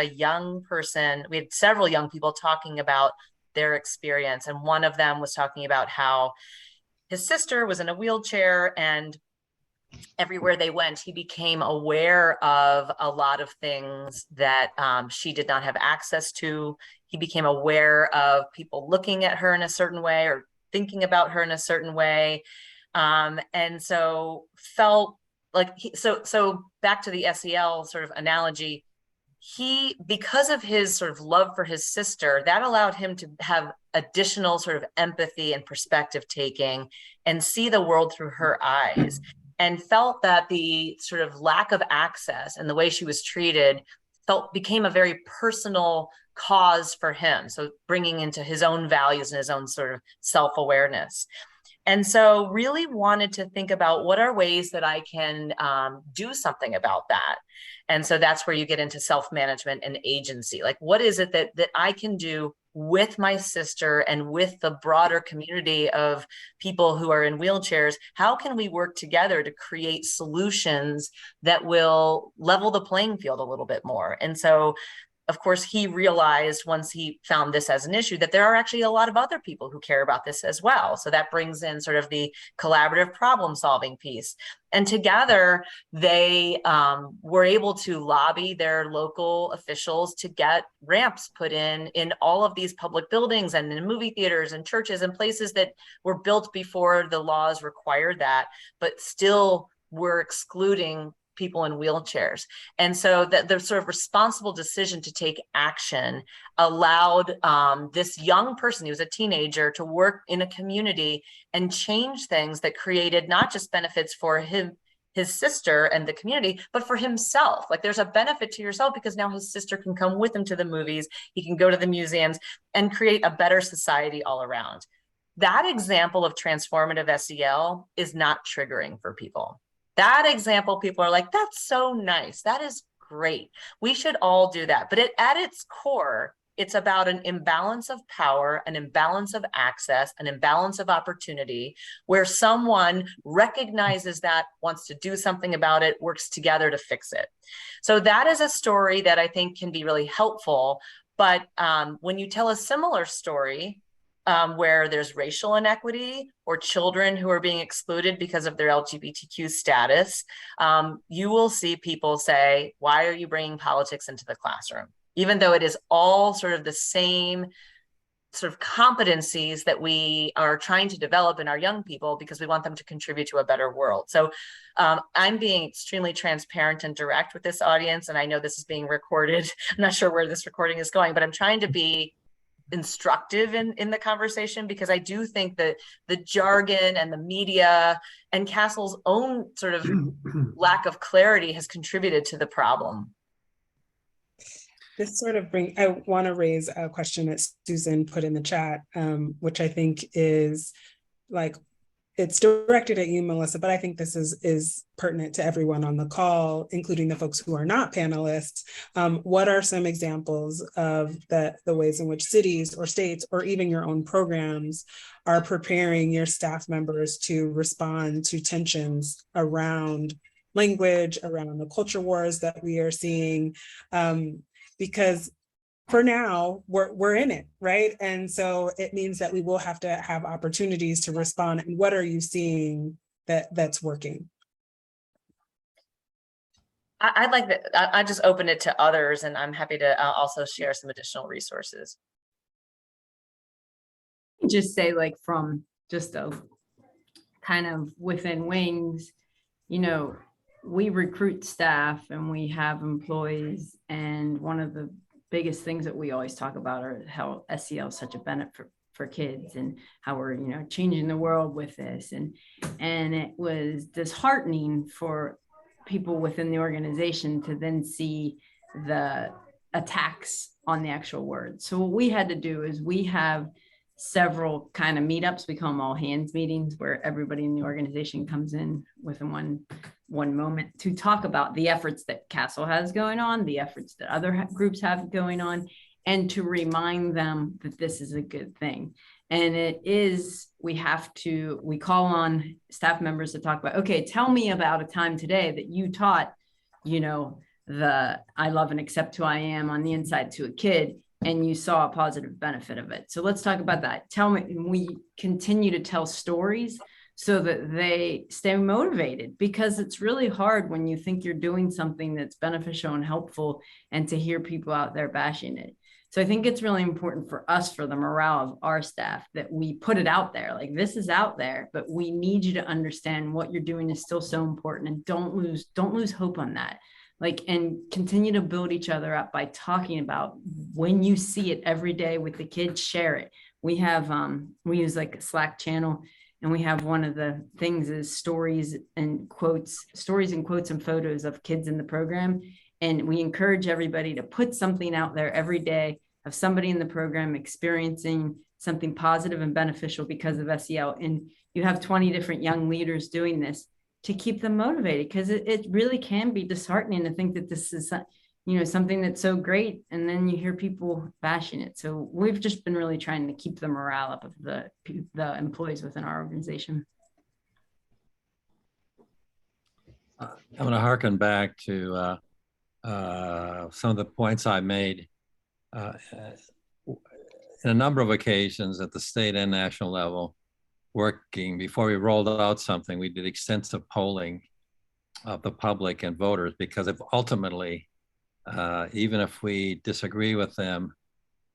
several young people talking about their experience, and one of them was talking about how his sister was in a wheelchair, and everywhere they went, he became aware of a lot of things that she did not have access to. He became aware of people looking at her in a certain way or thinking about her in a certain way. And so felt like, so back to the SEL sort of analogy, because of his sort of love for his sister, that allowed him to have additional sort of empathy and perspective taking and see the world through her eyes, and felt that the sort of lack of access and the way she was treated became a very personal cause for him. So bringing into his own values and his own sort of self-awareness. And so really wanted to think about what are ways that I can do something about that. And so that's where you get into self-management and agency. Like, what is it that I can do with my sister and with the broader community of people who are in wheelchairs? How can we work together to create solutions that will level the playing field a little bit more? And so, of course, he realized once he found this as an issue that there are actually a lot of other people who care about this as well. So that brings in sort of the collaborative problem solving piece. And together, they were able to lobby their local officials to get ramps put in all of these public buildings and in movie theaters and churches and places that were built before the laws required that, but still were excluding people in wheelchairs. And so that the sort of responsible decision to take action allowed this young person, he was a teenager, to work in a community and change things that created not just benefits for him, his sister and the community, but for himself. Like, there's a benefit to yourself because now his sister can come with him to the movies, he can go to the museums and create a better society all around. That example of transformative SEL is not triggering for people. That example, people are like, that's so nice. That is great. We should all do that. But at its core, it's about an imbalance of power, an imbalance of access, an imbalance of opportunity, where someone recognizes that, wants to do something about it, works together to fix it. So that is a story that I think can be really helpful. But when you tell a similar story where there's racial inequity or children who are being excluded because of their LGBTQ status, you will see people say, why are you bringing politics into the classroom? Even though it is all sort of the same sort of competencies that we are trying to develop in our young people because we want them to contribute to a better world. So I'm being extremely transparent and direct with this audience, and I know this is being recorded. I'm not sure where this recording is going, but I'm trying to be instructive in the conversation, because I do think that the jargon and the media and Castle's own sort of lack of clarity has contributed to the problem. This sort of I want to raise a question that Susan put in the chat, which I think is like, it's directed at you, Melissa, but I think this is pertinent to everyone on the call, including the folks who are not panelists. What are some examples of the ways in which cities or states or even your own programs are preparing your staff members to respond to tensions around language, around the culture wars that we are seeing? Because for now, we're in it, right? And so it means that we will have to have opportunities to respond. And what are you seeing that's working? I'd like that. I just open it to others, and I'm happy to also share some additional resources. Just say, like, from just a kind of within Wings, you know, we recruit staff and we have employees, and one of the biggest things that we always talk about are how SEL is such a benefit for kids and how we're, you know, changing the world with this. And it was disheartening for people within the organization to then see the attacks on the actual words. So what we had to do is we have several kind of meetups. We call them all hands meetings, where everybody in the organization comes in within one moment to talk about the efforts that Castle has going on, the efforts that other groups have going on, and to remind them that this is a good thing. And it is, we call on staff members to talk about, okay, tell me about a time today that you taught, you know, the I love and accept who I am on the inside to a kid, and you saw a positive benefit of it. So let's talk about that. Tell me, we continue to tell stories so that they stay motivated, because it's really hard when you think you're doing something that's beneficial and helpful and to hear people out there bashing it. So I think it's really important for us, for the morale of our staff, that we put it out there. Like, this is out there, but we need you to understand what you're doing is still so important, and don't lose hope on that. Like, and continue to build each other up by talking about when you see it every day with the kids, share it. We have, we use like a Slack channel, and we have one of the things is stories and quotes and photos of kids in the program. And we encourage everybody to put something out there every day of somebody in the program experiencing something positive and beneficial because of SEL. And you have 20 different young leaders doing this to keep them motivated, because it really can be disheartening to think that this is, you know, something that's so great, and then you hear people bashing it. So we've just been really trying to keep the morale up of the employees within our organization. I'm going to harken back to some of the points I made in a number of occasions at the state and national level. Working before we rolled out something, we did extensive polling of the public and voters, because if ultimately, even if we disagree with them,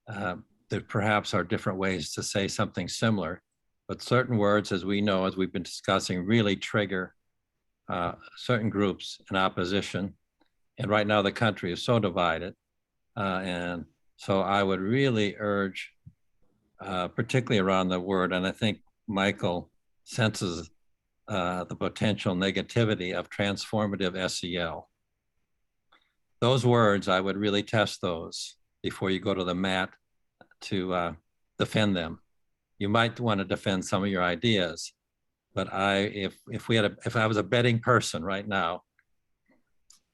there perhaps are different ways to say something similar, but certain words, as we know, as we've been discussing, really trigger certain groups in opposition. And right now the country is so divided. And so I would really urge, particularly around the word, and I think Michael senses the potential negativity of transformative SEL. Those words, I would really test those before you go to the mat to defend them. You might want to defend some of your ideas, but if I was a betting person right now,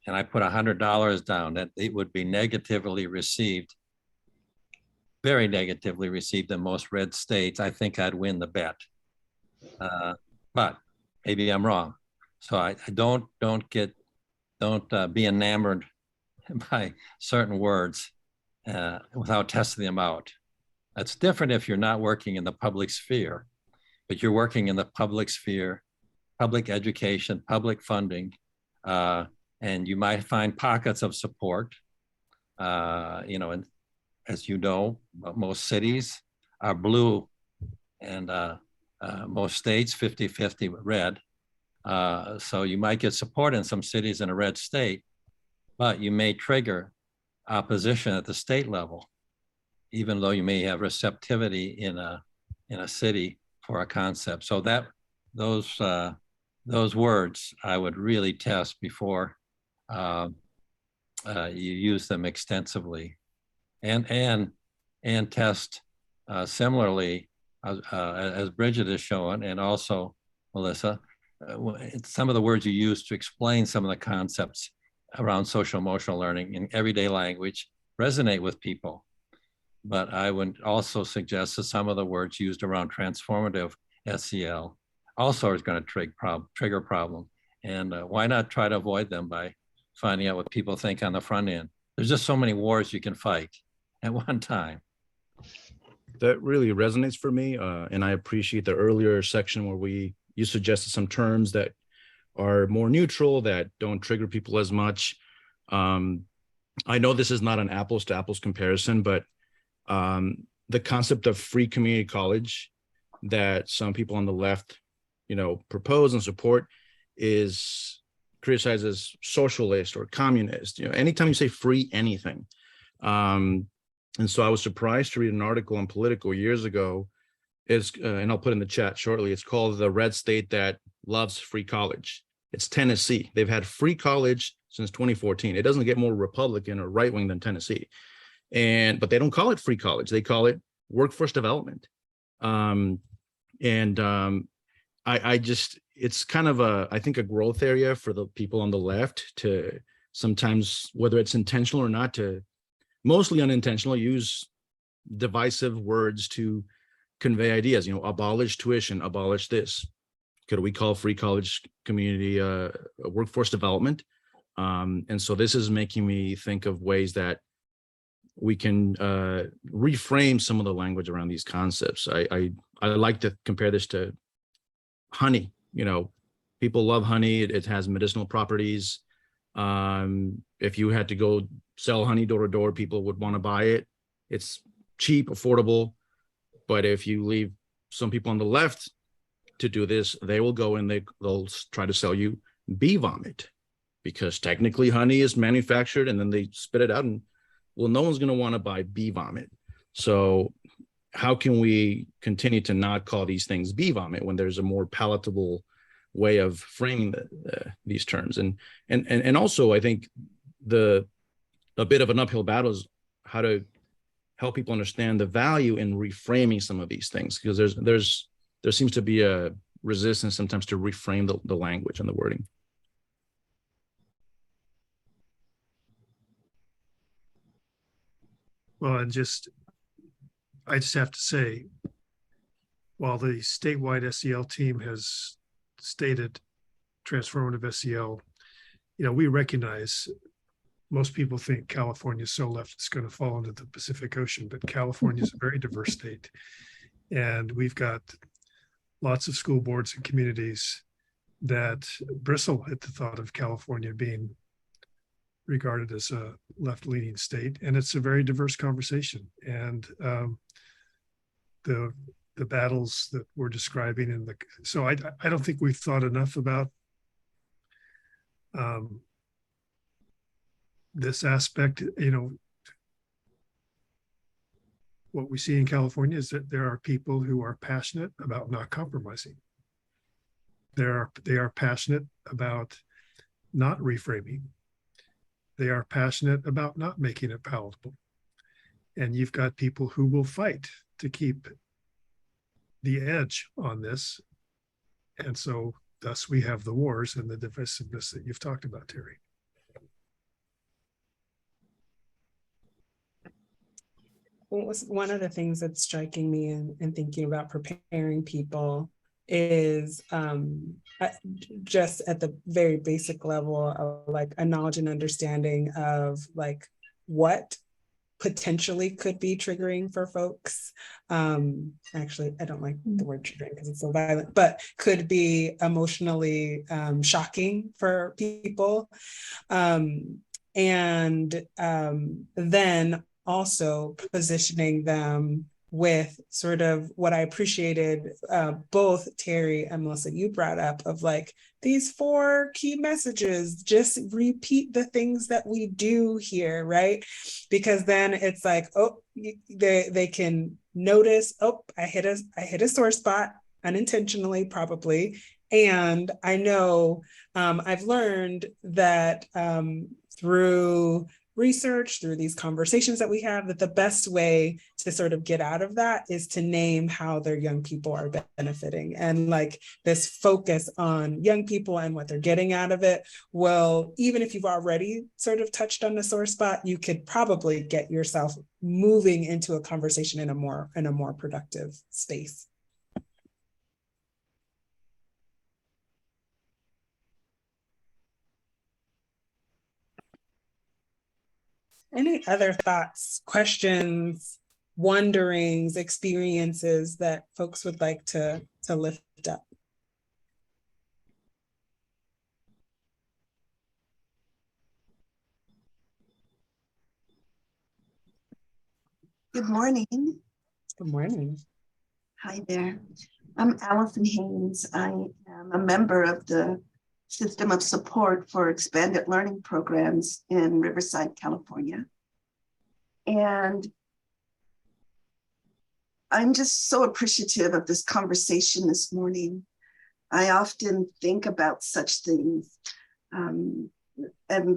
and I put $100 down, that it would be negatively received very negatively received in most red states, I think I'd win the bet. But maybe I'm wrong. So I don't be enamored by certain words without testing them out. That's different if you're not working in the public sphere, but you're working in the public sphere, public education, public funding, and you might find pockets of support. And as you know, most cities are blue, and most states 50-50 red. So you might get support in some cities in a red state, but you may trigger opposition at the state level, even though you may have receptivity in a city for a concept. So those words I would really test before you use them extensively, and test similarly as Bridget has shown, and also Melissa, some of the words you use to explain some of the concepts around social emotional learning in everyday language resonate with people. But I would also suggest that some of the words used around transformative SEL also is going to trigger problem. And why not try to avoid them by finding out what people think on the front end? There's just so many wars you can fight at one time. That really resonates for me. And I appreciate the earlier section where you suggested some terms that are more neutral, that don't trigger people as much. I know this is not an apples to apples comparison, but the concept of free community college that some people on the left, propose and support is criticized as socialist or communist. Anytime you say free anything. And so I was surprised to read an article on Politico years ago. And I'll put in the chat shortly. It's called "The Red State That Loves Free College." It's Tennessee. They've had free college since 2014. It doesn't get more Republican or right wing than Tennessee. But they don't call it free college. They call it workforce development. It's kind of I think a growth area for the people on the left to sometimes, whether it's intentional or not, to mostly unintentional, use divisive words to convey ideas. Abolish tuition, abolish this. Could we call free college community workforce development? And so this is making me think of ways that we can reframe some of the language around these concepts. I like to compare this to honey. People love honey. It has medicinal properties. If you had to go sell honey door to door, people would want to buy it. It's cheap, affordable. But if you leave some people on the left to do this, they will go and they'll try to sell you bee vomit, because technically honey is manufactured and then they spit it out, and well, no one's going to want to buy bee vomit. So how can we continue to not call these things bee vomit when there's a more palatable way of framing these terms? And also, I think a bit of an uphill battle is how to help people understand the value in reframing some of these things, because there seems to be a resistance sometimes to reframe the language and the wording. Well, I just have to say, while the statewide SEL team has stated transformative SEL, we recognize most people think California is so left it's going to fall into the Pacific Ocean, but California is a very diverse state. And we've got lots of school boards and communities that bristle at the thought of California being regarded as a left-leaning state. And it's a very diverse conversation. And the battles that we're describing so I don't think we've thought enough about this aspect. What we see in California is that there are people who are passionate about not compromising. They are passionate about not reframing. They are passionate about not making it palatable. And you've got people who will fight to keep the edge on this. And so thus we have the wars and the divisiveness that you've talked about, Terry. one of the things that's striking me in thinking about preparing people is just at the very basic level of like a knowledge and understanding of like what potentially could be triggering for folks. Actually, I don't like the word triggering because it's so violent, but could be emotionally shocking for people. And then also positioning them with sort of what I appreciated, both Terry and Melissa, you brought up of like these 4 key messages, just repeat the things that we do here, right? Because then it's like, oh, they can notice, oh, I hit a sore spot unintentionally, probably. And I know I've learned that through research, through these conversations that we have, that the best way to sort of get out of that is to name how their young people are benefiting. And like this focus on young people and what they're getting out of it will, even if you've already sort of touched on the sore spot, you could probably get yourself moving into a conversation in a more productive space. Any other thoughts, questions, wonderings, experiences that folks would like to lift up? Good morning. Good morning. Hi there. I'm Allison Haynes. I am a member of the System of Support for Expanded Learning Programs in Riverside, California. And I'm just so appreciative of this conversation this morning. I often think about such things. And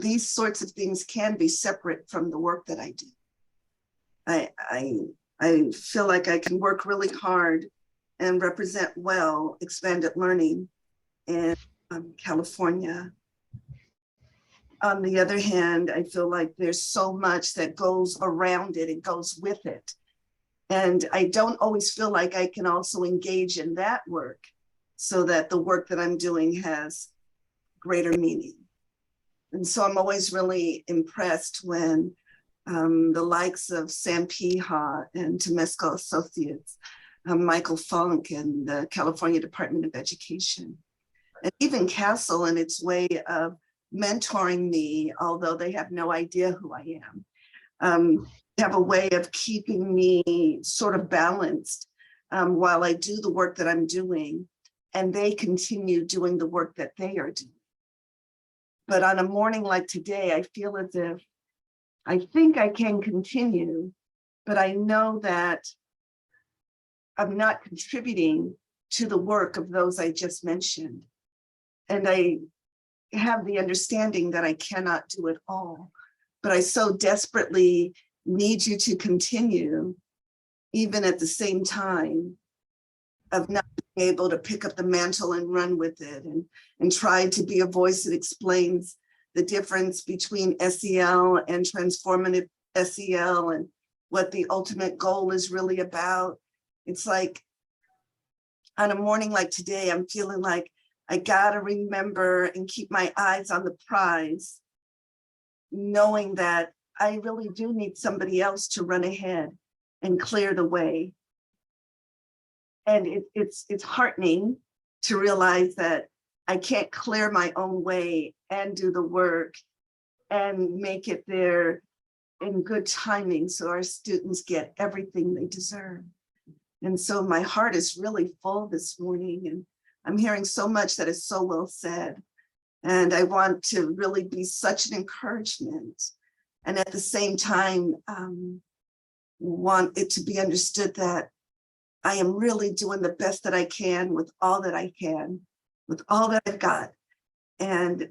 these sorts of things can be separate from the work that I do. I feel like I can work really hard and represent well expanded learning in California. On the other hand, I feel like there's so much that goes around it and goes with it. And I don't always feel like I can also engage in that work so that the work that I'm doing has greater meaning. And so I'm always really impressed when the likes of Sam Piha and Temesco Associates, Michael Funk and the California Department of Education, and even Castle in its way of mentoring me, although they have no idea who I am, have a way of keeping me sort of balanced while I do the work that I'm doing and they continue doing the work that they are doing. But on a morning like today, I feel as if I think I can continue, but I know that I'm not contributing to the work of those I just mentioned. And I have the understanding that I cannot do it all, but I so desperately need you to continue, even at the same time of not being able to pick up the mantle and run with it and try to be a voice that explains the difference between SEL and transformative SEL and what the ultimate goal is really about. It's like on a morning like today, I'm feeling like I gotta remember and keep my eyes on the prize, knowing that I really do need somebody else to run ahead and clear the way. And it's heartening to realize that I can't clear my own way and do the work and make it there in good timing so our students get everything they deserve. And so my heart is really full this morning, and I'm hearing so much that is so well said. And I want to really be such an encouragement. And at the same time, want it to be understood that I am really doing the best that I can with all that I can, with all that I've got. And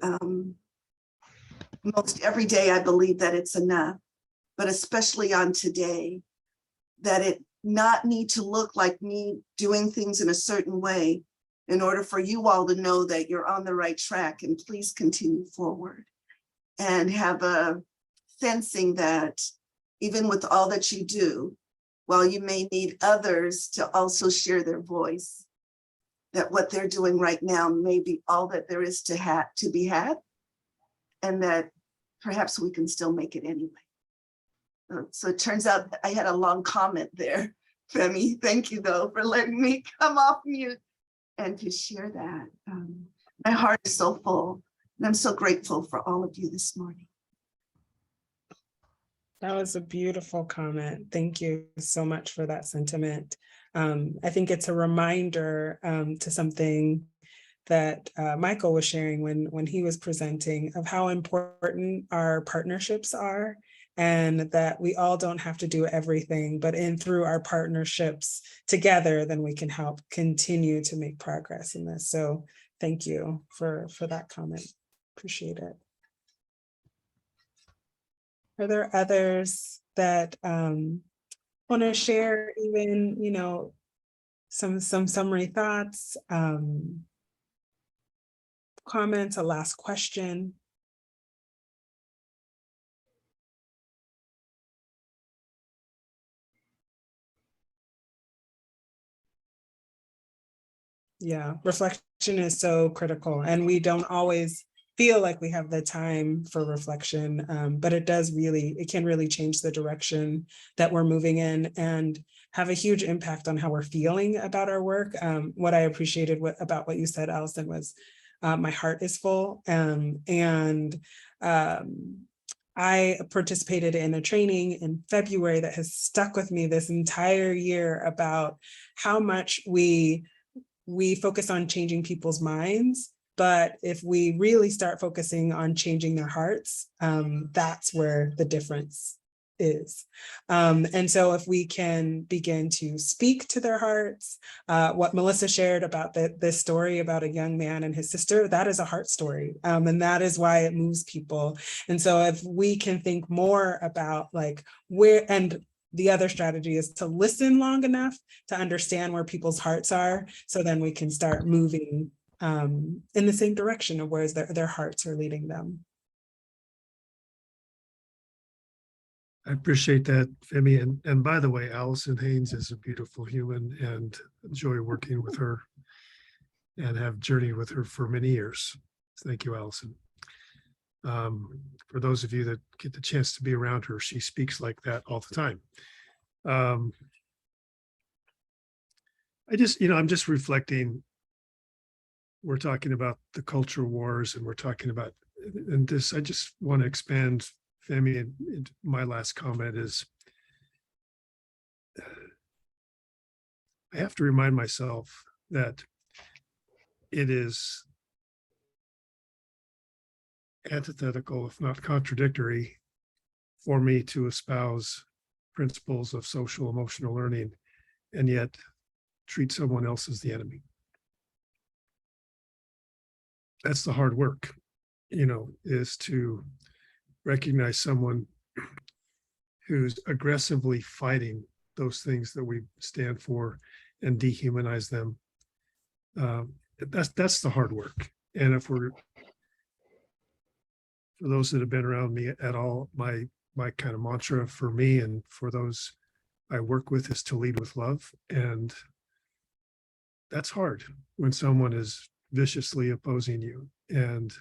most every day I believe that it's enough, but especially on today, that it not need to look like me doing things in a certain way in order for you all to know that you're on the right track and please continue forward and have a sensing that even with all that you do, while you may need others to also share their voice, that what they're doing right now may be all that there is to be had, and that perhaps we can still make it anyway. So it turns out I had a long comment there, Femi. Thank you, though, for letting me come off mute and to share that. My heart is so full, and I'm so grateful for all of you this morning. That was a beautiful comment. Thank you so much for that sentiment. I think it's a reminder to something that Michael was sharing when he was presenting, of how important our partnerships are, and that we all don't have to do everything, but through our partnerships together, then we can help continue to make progress in this. So thank you for that comment. Appreciate it. Are there others that want to share even, some summary thoughts, comments, a last question? Yeah, reflection is so critical, and we don't always feel like we have the time for reflection, but it can really change the direction that we're moving in and have a huge impact on how we're feeling about our work. What I appreciated about what you said, Allison, was my heart is full, and I participated in a training in February that has stuck with me this entire year about how much we focus on changing people's minds, but if we really start focusing on changing their hearts, that's where the difference is. And so if we can begin to speak to their hearts, what Melissa shared about this story about a young man and his sister, that is a heart story. And that is why it moves people. And so if we can think more about the other strategy is to listen long enough to understand where people's hearts are, so then we can start moving in the same direction of where their hearts are leading them. I appreciate that, Femi. And by the way, Allison Haynes is a beautiful human, and enjoy working with her and have journeyed with her for many years. Thank you, Allison. For those of you that get the chance to be around her, she speaks like that all the time. I'm just reflecting. We're talking about the culture wars, and we're talking about, and this, I just want to expand, Femi, and my last comment is, I have to remind myself that it is antithetical, if not contradictory, for me to espouse principles of social emotional learning and yet treat someone else as the enemy. That's the hard work, is to recognize someone who's aggressively fighting those things that we stand for and dehumanize them. That's the hard work. And for those that have been around me at all, my kind of mantra for me and for those I work with is to lead with love. And that's hard when someone is viciously opposing you and,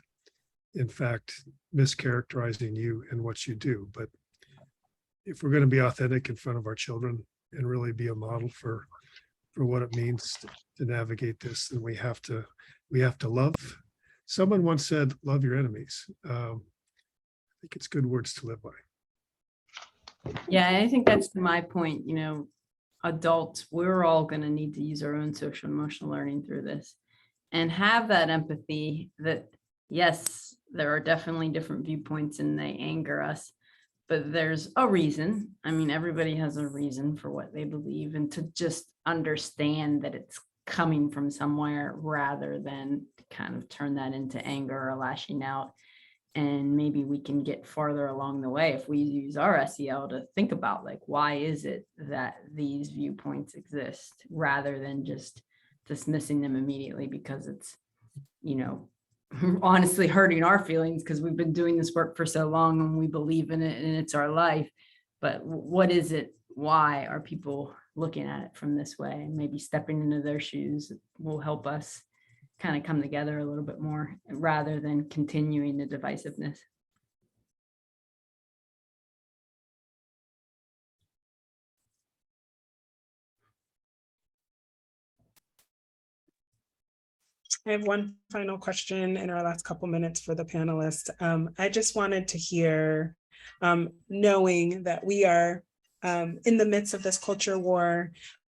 in fact, mischaracterizing you and what you do. But if we're going to be authentic in front of our children and really be a model for what it means to navigate this, then we have to love. Someone once said, "Love your enemies." I think it's good words to live by. Yeah, I think that's my point. Adults, we're all going to need to use our own social emotional learning through this and have that empathy that, yes, there are definitely different viewpoints and they anger us, but there's a reason. I mean, everybody has a reason for what they believe, and to just understand that it's coming from somewhere rather than kind of turn that into anger or lashing out. And maybe we can get farther along the way if we use our SEL to think about, like, why is it that these viewpoints exist, rather than just dismissing them immediately because it's, honestly hurting our feelings because we've been doing this work for so long and we believe in it and it's our life. But what is it why are people looking at it from this way, and maybe stepping into their shoes will help us kind of come together a little bit more rather than continuing the divisiveness. I have one final question in our last couple minutes for the panelists. I just wanted to hear, knowing that we are in the midst of this culture war,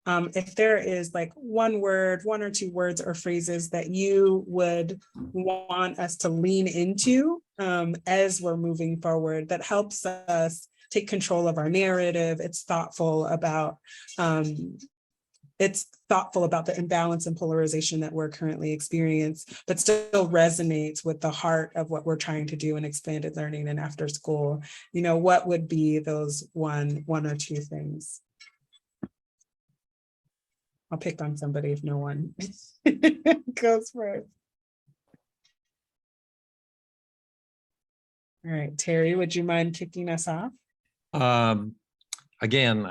if there is like one word, one or two words or phrases that you would want us to lean into as we're moving forward, that helps us take control of our narrative. It's thoughtful about the imbalance and polarization that we're currently experiencing, but still resonates with the heart of what we're trying to do in expanded learning and after school. You know, what would be those one or two things? I'll pick on somebody if no one goes first. All right, Terry, would you mind kicking us off? Again,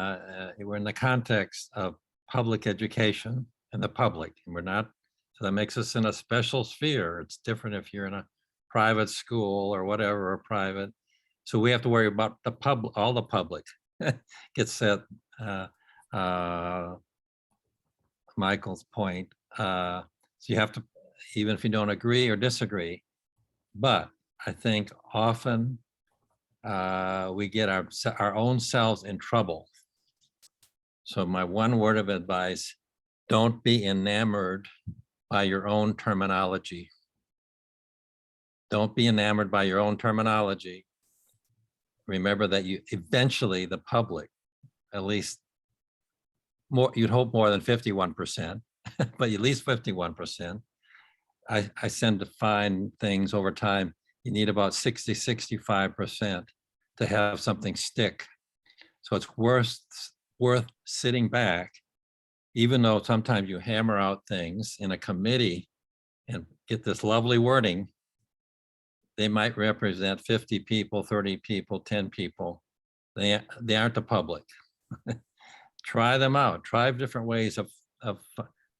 we're in the context of public education and the public, and we're not, so that makes us in a special sphere. It's different if you're in a private school or whatever, or private. So we have to worry about the public, all the public gets set. Michael's point. So you have to, even if you don't agree or disagree, but I think often we get our own selves in trouble. So my one word of advice, don't be enamored by your own terminology. Don't be enamored by your own terminology. Remember that you eventually, the public, at least more, you'd hope more than 51%, but at least 51%. I tend to find things over time, you need about 60, 65% to have something stick. So it's worth sitting back, even though sometimes you hammer out things in a committee and get this lovely wording. They might represent 50 people, 30 people, 10 people. They aren't the public. Try them out. Try different ways of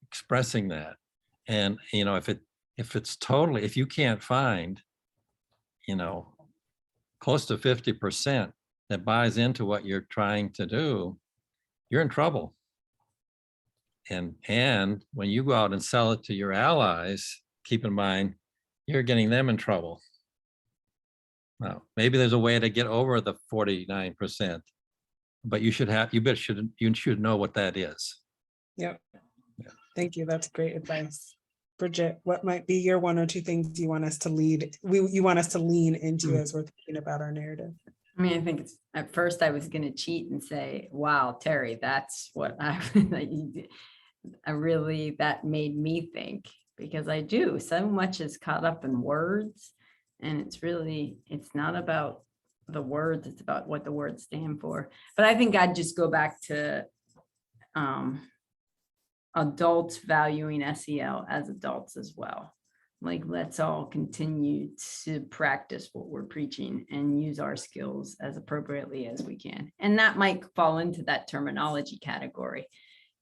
expressing that. And you know, if you can't find, you know, close to 50% that buys into what you're trying to do, you're in trouble. And when you go out and sell it to your allies, keep in mind, you're getting them in trouble. Now, maybe there's a way to get over the 49%, but you should know what that is. Yep. Thank you. That's great advice. Bridget, what might be your one or two things you want us to you want us to lean into as we're thinking about our narrative? I mean, I think it's, at first I was going to cheat and say, wow, Terry, that's what that made me think, because I do, so much is caught up in words, and it's not about the words, it's about what the words stand for. But I think I'd just go back to adults valuing SEL as adults as well. Like, let's all continue to practice what we're preaching and use our skills as appropriately as we can. And that might fall into that terminology category,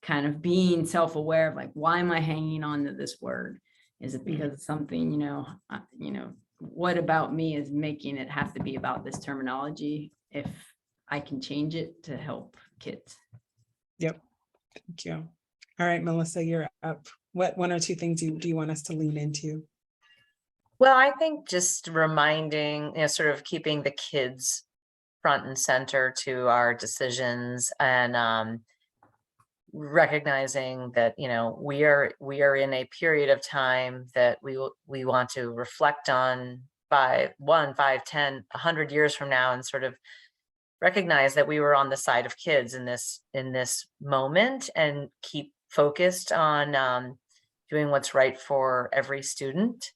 kind of being self-aware of like, why am I hanging on to this word? Is it because of something, what about me is making it have to be about this terminology if I can change it to help kids? Yep. Thank you. All right, Melissa, you're up. What one or two things do you want us to lean into? Well, I think just reminding, sort of keeping the kids front and center to our decisions, and recognizing that, we are in a period of time that we want to reflect on 5, 10, 100 years from now, and sort of recognize that we were on the side of kids in this moment, and keep focused on doing what's right for every student.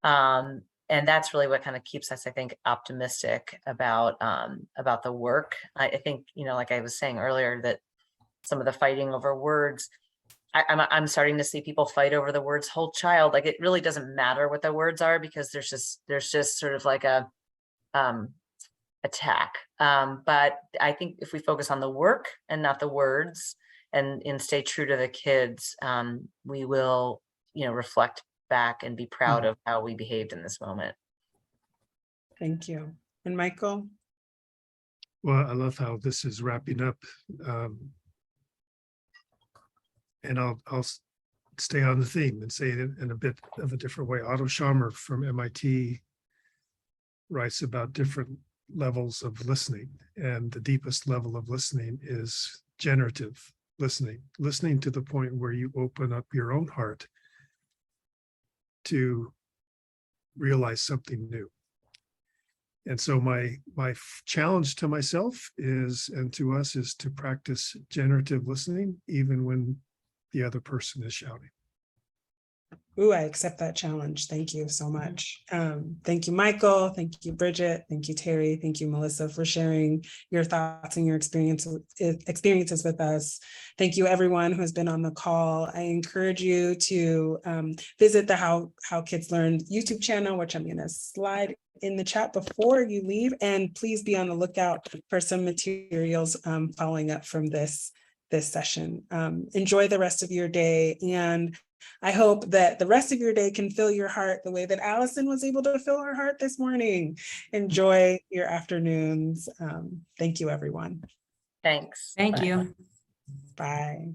And that's really what kind of keeps us, I think, optimistic about the work. I think, like I was saying earlier, that some of the fighting over words, I'm starting to see people fight over the words whole child. Like, it really doesn't matter what the words are, because there's just sort of like a attack. But I think if we focus on the work and not the words and stay true to the kids, we will, reflect back and be proud of how we behaved in this moment. Thank you. And Michael? Well, I love how this is wrapping up. And I'll stay on the theme and say it in a bit of a different way. Otto Scharmer from MIT writes about different levels of listening, and the deepest level of listening is generative listening to the point where you open up your own heart to realize something new. And so my challenge to myself is, and to us, is to practice generative listening, even when the other person is shouting. Ooh, I accept that challenge. Thank you so much. Thank you, Michael. Thank you, Bridget. Thank you, Terry. Thank you, Melissa, for sharing your thoughts and your experiences with us. Thank you, everyone who has been on the call. I encourage you to visit the How Kids Learn YouTube channel, which I'm going to slide in the chat before you leave. And please be on the lookout for some materials following up from this session. Enjoy the rest of your day, and I hope that the rest of your day can fill your heart the way that Allison was able to fill her heart this morning. Enjoy your afternoons. Thank you, everyone. Thanks. Thank you. Bye.